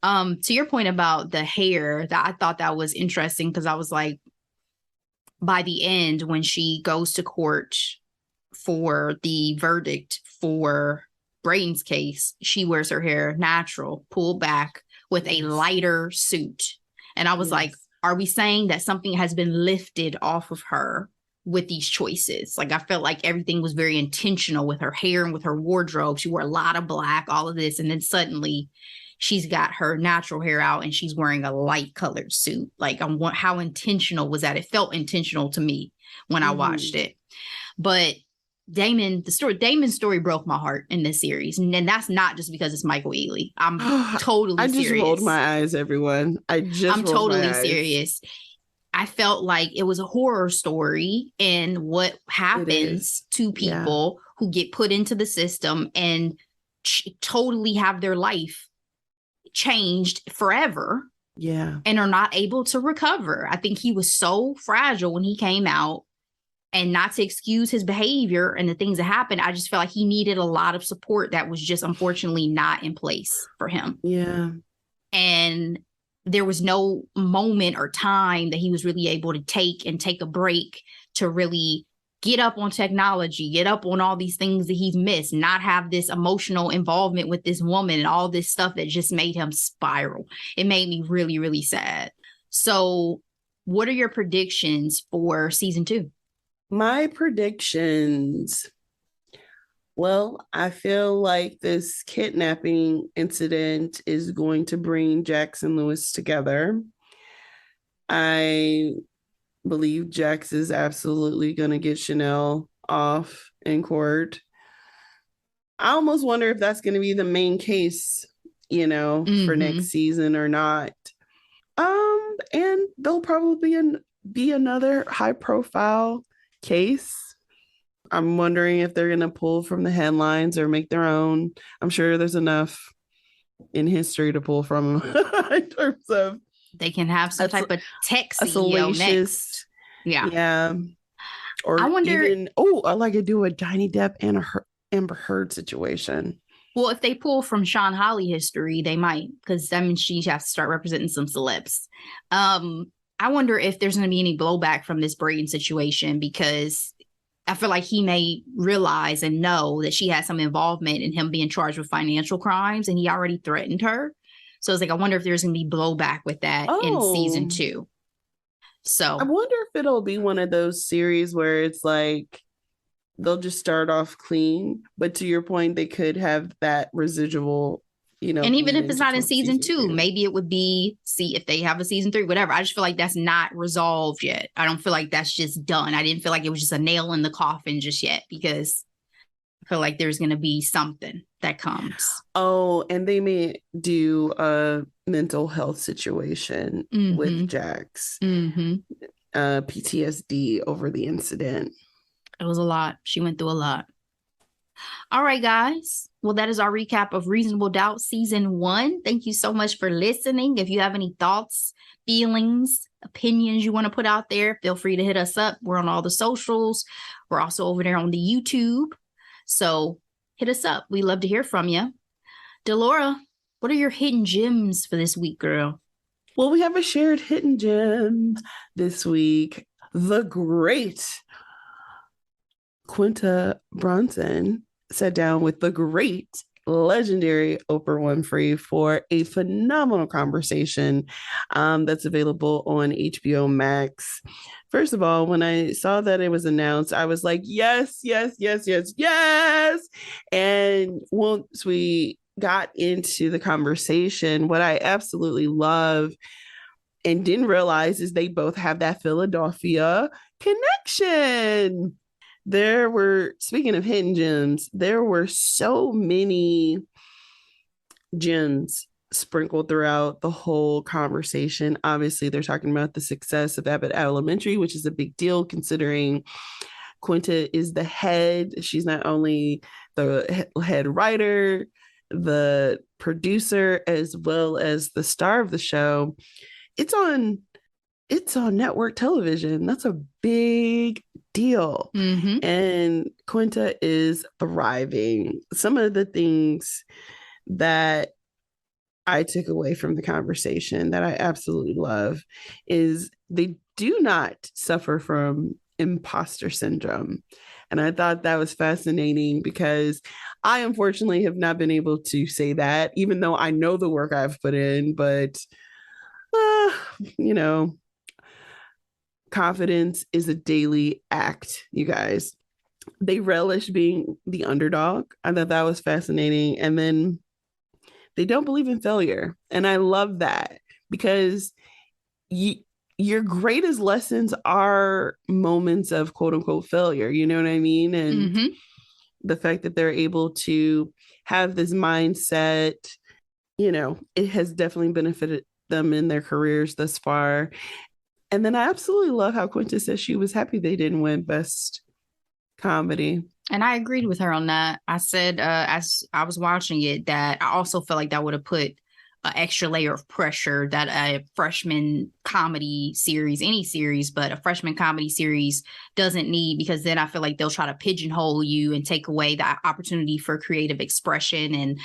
To your point about the hair, that I thought that was interesting, because I was like, by the end, when she goes to court for the verdict for Brayden's case, she wears her hair natural, pulled back with a lighter suit. And I was like, are we saying that something has been lifted off of her with these choices? Like, I felt like everything was very intentional with her hair and with her wardrobe. She wore a lot of black, all of this. And then suddenly she's got her natural hair out and she's wearing a light colored suit. Like, how intentional was that? It felt intentional to me when I watched it. But Damon's story broke my heart in this series. And that's not just because it's Michael Ealy. I'm totally serious. I just rolled my eyes, everyone. I'm totally serious. I felt like it was a horror story, and what happens to people who get put into the system and totally have their life changed forever. Yeah. And are not able to recover. I think he was so fragile when he came out. And not to excuse his behavior and the things that happened, I just felt like he needed a lot of support that was just unfortunately not in place for him. Yeah. And there was no moment or time that he was really able to take a break to really get up on technology, get up on all these things that he's missed, not have this emotional involvement with this woman and all this stuff that just made him spiral. It made me really, really sad. So what are your predictions for season 2? My predictions. Well, I feel like this kidnapping incident is going to bring Jax and Lewis together. I believe Jax is absolutely going to get Chanel off in court. I almost wonder if that's going to be the main case, for next season or not. And there'll probably be another high profile case. I'm wondering if they're going to pull from the headlines or make their own. I'm sure there's enough in history to pull from in terms of they can have some type of tech CEO next. Yeah. Or I wonder. I like to do a Johnny Depp and a Amber Heard situation. Well, if they pull from Sean Holly history, they might, because she has to start representing some celebs. I wonder if there's going to be any blowback from this Brayden situation, because I feel like he may realize and know that she has some involvement in him being charged with financial crimes, and he already threatened her. So it's like, I wonder if there's going to be blowback with that in season 2. So I wonder if it'll be one of those series where it's like they'll just start off clean, but to your point, they could have that residual. And even if it's not in season 2, maybe it would be, see if they have a season 3, whatever. I just feel like that's not resolved yet. I don't feel like that's just done. I didn't feel like it was just a nail in the coffin just yet, because I feel like there's going to be something that comes. Oh, and they may do a mental health situation with Jax. PTSD over the incident. It was a lot. She went through a lot. All right, guys. Well, that is our recap of Reasonable Doubt Season 1. Thank you so much for listening. If you have any thoughts, feelings, opinions you want to put out there, feel free to hit us up. We're on all the socials. We're also over there on the YouTube. So hit us up. We love to hear from you. Delora, what are your hidden gems for this week, girl? Well, we have a shared hidden gem this week. The great Quinta Brunson sat down with the great, legendary Oprah Winfrey for a phenomenal conversation that's available on HBO Max. First of all, when I saw that it was announced, I was like, yes, yes, yes, yes, yes. And once we got into the conversation, what I absolutely love and didn't realize is they both have that Philadelphia connection. Speaking of hidden gems, there were so many gems sprinkled throughout the whole conversation. Obviously, they're talking about the success of Abbott Elementary, which is a big deal considering Quinta is the head. She's not only the head writer, the producer, as well as the star of the show. It's on network television. That's a big deal. And Quinta is thriving. Some of the things that I took away from the conversation that I absolutely love is they do not suffer from imposter syndrome. And I thought that was fascinating because I unfortunately have not been able to say that, even though I know the work I've put in, but, uh, you know, confidence is a daily act, you guys. They relish being the underdog. I thought that was fascinating. And then they don't believe in failure. And I love that because you, your greatest lessons are moments of quote unquote failure. You know what I mean? And the fact that they're able to have this mindset, you know, it has definitely benefited them in their careers thus far. And then I absolutely love how Quinta says she was happy they didn't win Best Comedy. And I agreed with her on that. I said, as I was watching it, that I also felt like that would have put an extra layer of pressure that a freshman comedy series, any series, but a freshman comedy series doesn't need, because then I feel like they'll try to pigeonhole you and take away the opportunity for creative expression and,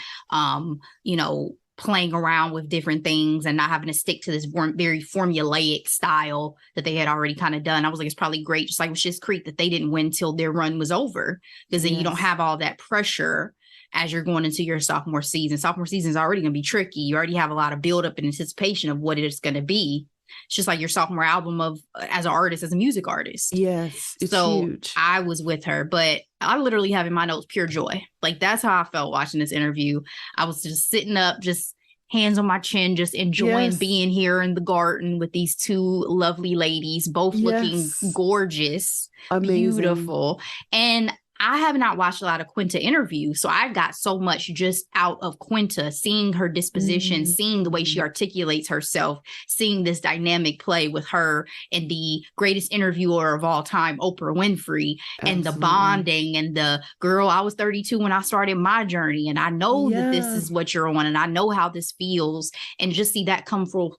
you know, playing around with different things and not having to stick to this very formulaic style that they had already kind of done. I was like, it's probably great, just like with Schitt's Creek, that they didn't win till their run was over, because then you don't have all that pressure as you're going into your sophomore season. Sophomore season is already going to be tricky. You already have a lot of buildup and anticipation of what it's going to be. It's just like your sophomore album of as an artist, as a music artist. Yes, it's so huge. I was with her, but I literally have in my notes pure joy. Like that's how I felt watching this interview. I was just sitting up, just hands on my chin, just enjoying being here in the garden with these two lovely ladies, both looking gorgeous, amazing, beautiful. And I have not watched a lot of Quinta interviews, so I got so much just out of Quinta, seeing her disposition, seeing the way she articulates herself, seeing this dynamic play with her and the greatest interviewer of all time, Oprah Winfrey, and the bonding and the girl, I was 32 when I started my journey, and I know that this is what you're on, and I know how this feels, and just see that come full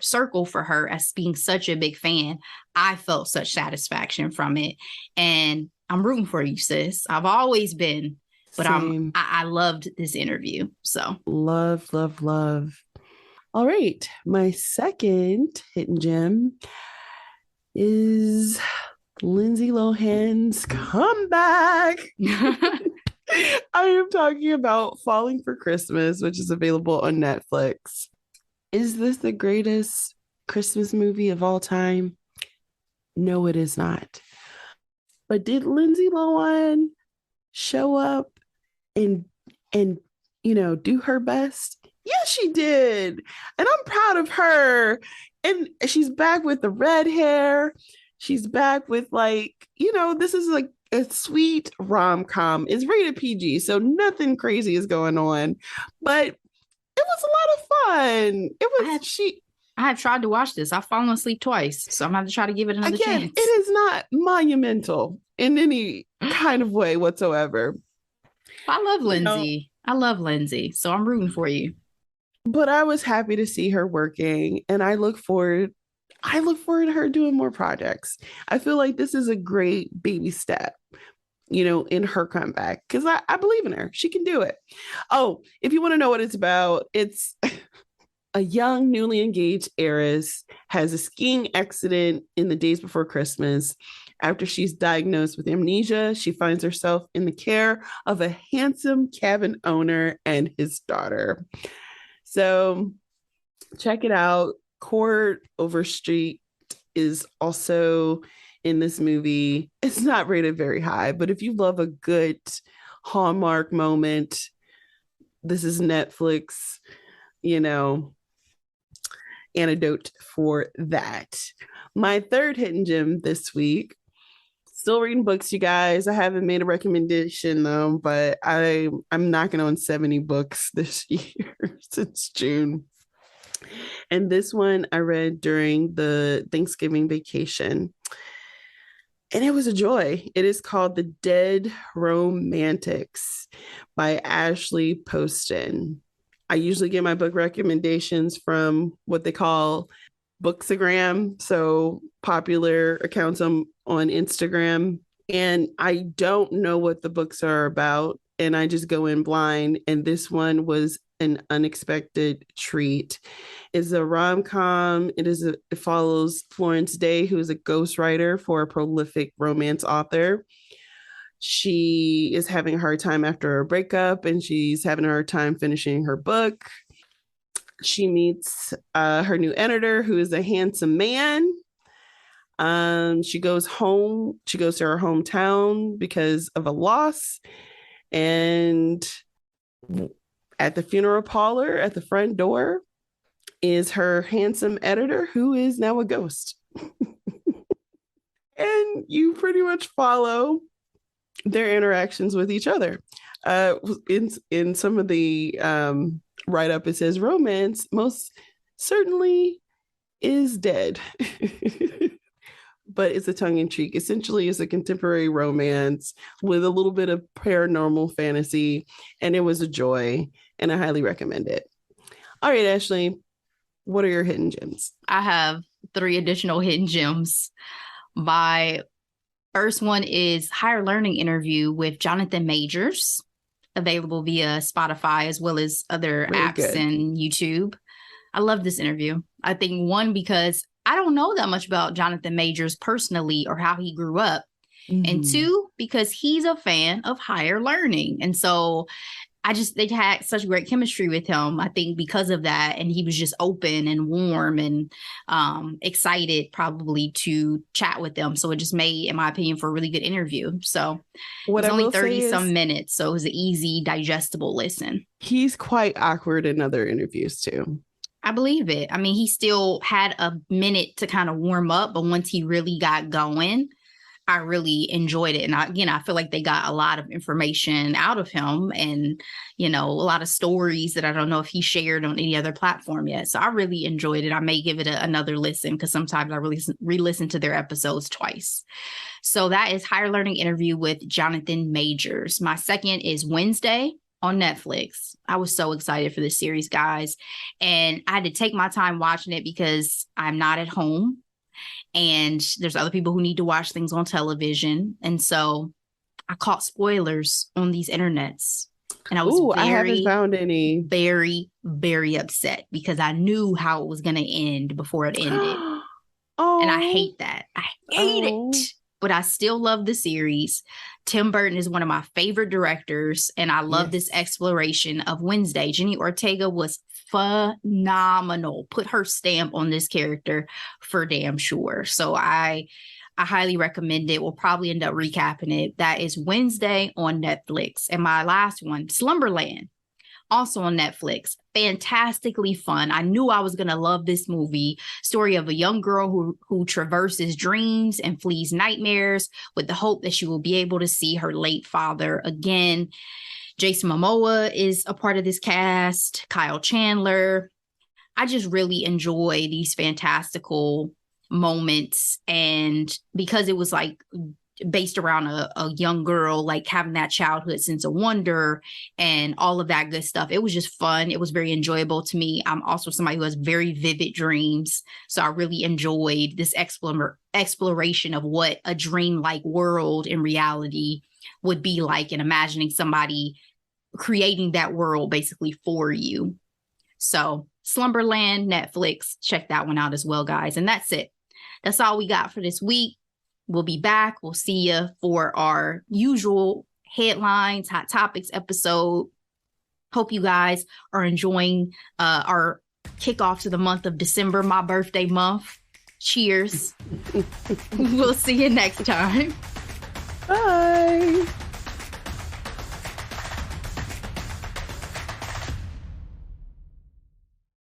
circle for her as being such a big fan. I felt such satisfaction from it, and I'm rooting for you, sis. I've always been, but I loved this interview. So love. All right. My second hidden gem is Lindsay Lohan's comeback. I am talking about Falling for Christmas, which is available on Netflix. Is this the greatest Christmas movie of all time? No, it is not. But did Lindsay Lohan show up and you know, do her best? Yes, she did. And I'm proud of her. And she's back with the red hair. She's back with, like, you know, this is like a sweet rom-com. It's rated PG, so nothing crazy is going on. But it was a lot of fun. I have tried to watch this. I've fallen asleep twice, so I'm going to have to try to give it another chance. It is not monumental in any kind of way whatsoever. I love Lindsay. I love Lindsay, so I'm rooting for you. But I was happy to see her working, and I look forward to her doing more projects. I feel like this is a great baby step, you know, in her comeback, because I believe in her. She can do it. Oh, if you want to know what it's about, it's a young, newly engaged heiress has a skiing accident in the days before Christmas. After she's diagnosed with amnesia, she finds herself in the care of a handsome cabin owner and his daughter. So check it out. Court Overstreet is also in this movie. It's not rated very high, but if you love a good Hallmark moment, this is Netflix, you know, antidote for that. My third hidden gem this week, still reading books, you guys. I haven't made a recommendation though, but I'm knocking on 70 books this year since June. And this one I read during the Thanksgiving vacation. And it was a joy. It is called The Dead Romantics by Ashley Poston. I usually get my book recommendations from what they call Bookstagram, so popular accounts on Instagram. And I don't know what the books are about. and I just go in blind. And this one was an unexpected treat. It's a rom-com. It follows Florence Day, who is a ghostwriter for a prolific romance author. She is having a hard time after a breakup, and she's having a hard time finishing her book. She meets her new editor, who is a handsome man. She goes home. She goes to her hometown because of a loss. And at the funeral parlor at the front door is her handsome editor, who is now a ghost. And you pretty much follow their interactions with each other. In some of the write-up, it says romance most certainly is dead. But it's a tongue-in-cheek. Essentially, it's a contemporary romance with a little bit of paranormal fantasy, and it was a joy, and I highly recommend it. All right, Ashley, what are your hidden gems? I have 3 additional hidden gems. My first one is Higher Learning interview with Jonathan Majors, available via Spotify as well as other apps and YouTube. I love this interview. I think, one, because I don't know that much about Jonathan Majors personally or how he grew up. Mm-hmm. And 2, because he's a fan of Higher Learning. And so they had such great chemistry with him, I think, because of that. And he was just open and warm and excited probably to chat with them. So it just made, in my opinion, for a really good interview. So it was only 30 some minutes. So it was an easy, digestible listen. He's quite awkward in other interviews too. I believe it. I mean, he still had a minute to kind of warm up, but once he really got going, I really enjoyed it. And I feel like they got a lot of information out of him and, a lot of stories that I don't know if he shared on any other platform yet. So I really enjoyed it. I may give it another listen because sometimes I really re-listen to their episodes twice. So that is Higher Learning interview with Jonathan Majors. My second is Wednesday on Netflix. I was so excited for this series, guys. And I had to take my time watching it because I'm not at home. And there's other people who need to watch things on television. And so I caught spoilers on these internets. And I was I haven't found any. Very, very upset because I knew how it was going to end before it ended. And I hate that. I hate it. But I still love the series. Tim Burton is one of my favorite directors, and I love this exploration of Wednesday. Jenny Ortega was phenomenal. Put her stamp on this character for damn sure. So I highly recommend it. We'll probably end up recapping it. That is Wednesday on Netflix. And my last one, Slumberland, also on Netflix. Fantastically fun. I knew I was going to love this movie. Story of a young girl who traverses dreams and flees nightmares with the hope that she will be able to see her late father again. Jason Momoa is a part of this cast. Kyle Chandler. I just really enjoy these fantastical moments. And because it was like based around a young girl, like having that childhood sense of wonder and all of that good stuff. It was just fun. It was very enjoyable to me. I'm also somebody who has very vivid dreams. So I really enjoyed this exploration of what a dream-like world in reality would be like, and imagining somebody creating that world basically for you. So Slumberland, Netflix, check that one out as well, guys. And that's it. That's all we got for this week. We'll be back. We'll see you for our usual headlines, hot topics episode. Hope you guys are enjoying our kickoff to the month of December, my birthday month. Cheers. We'll see you next time. Bye.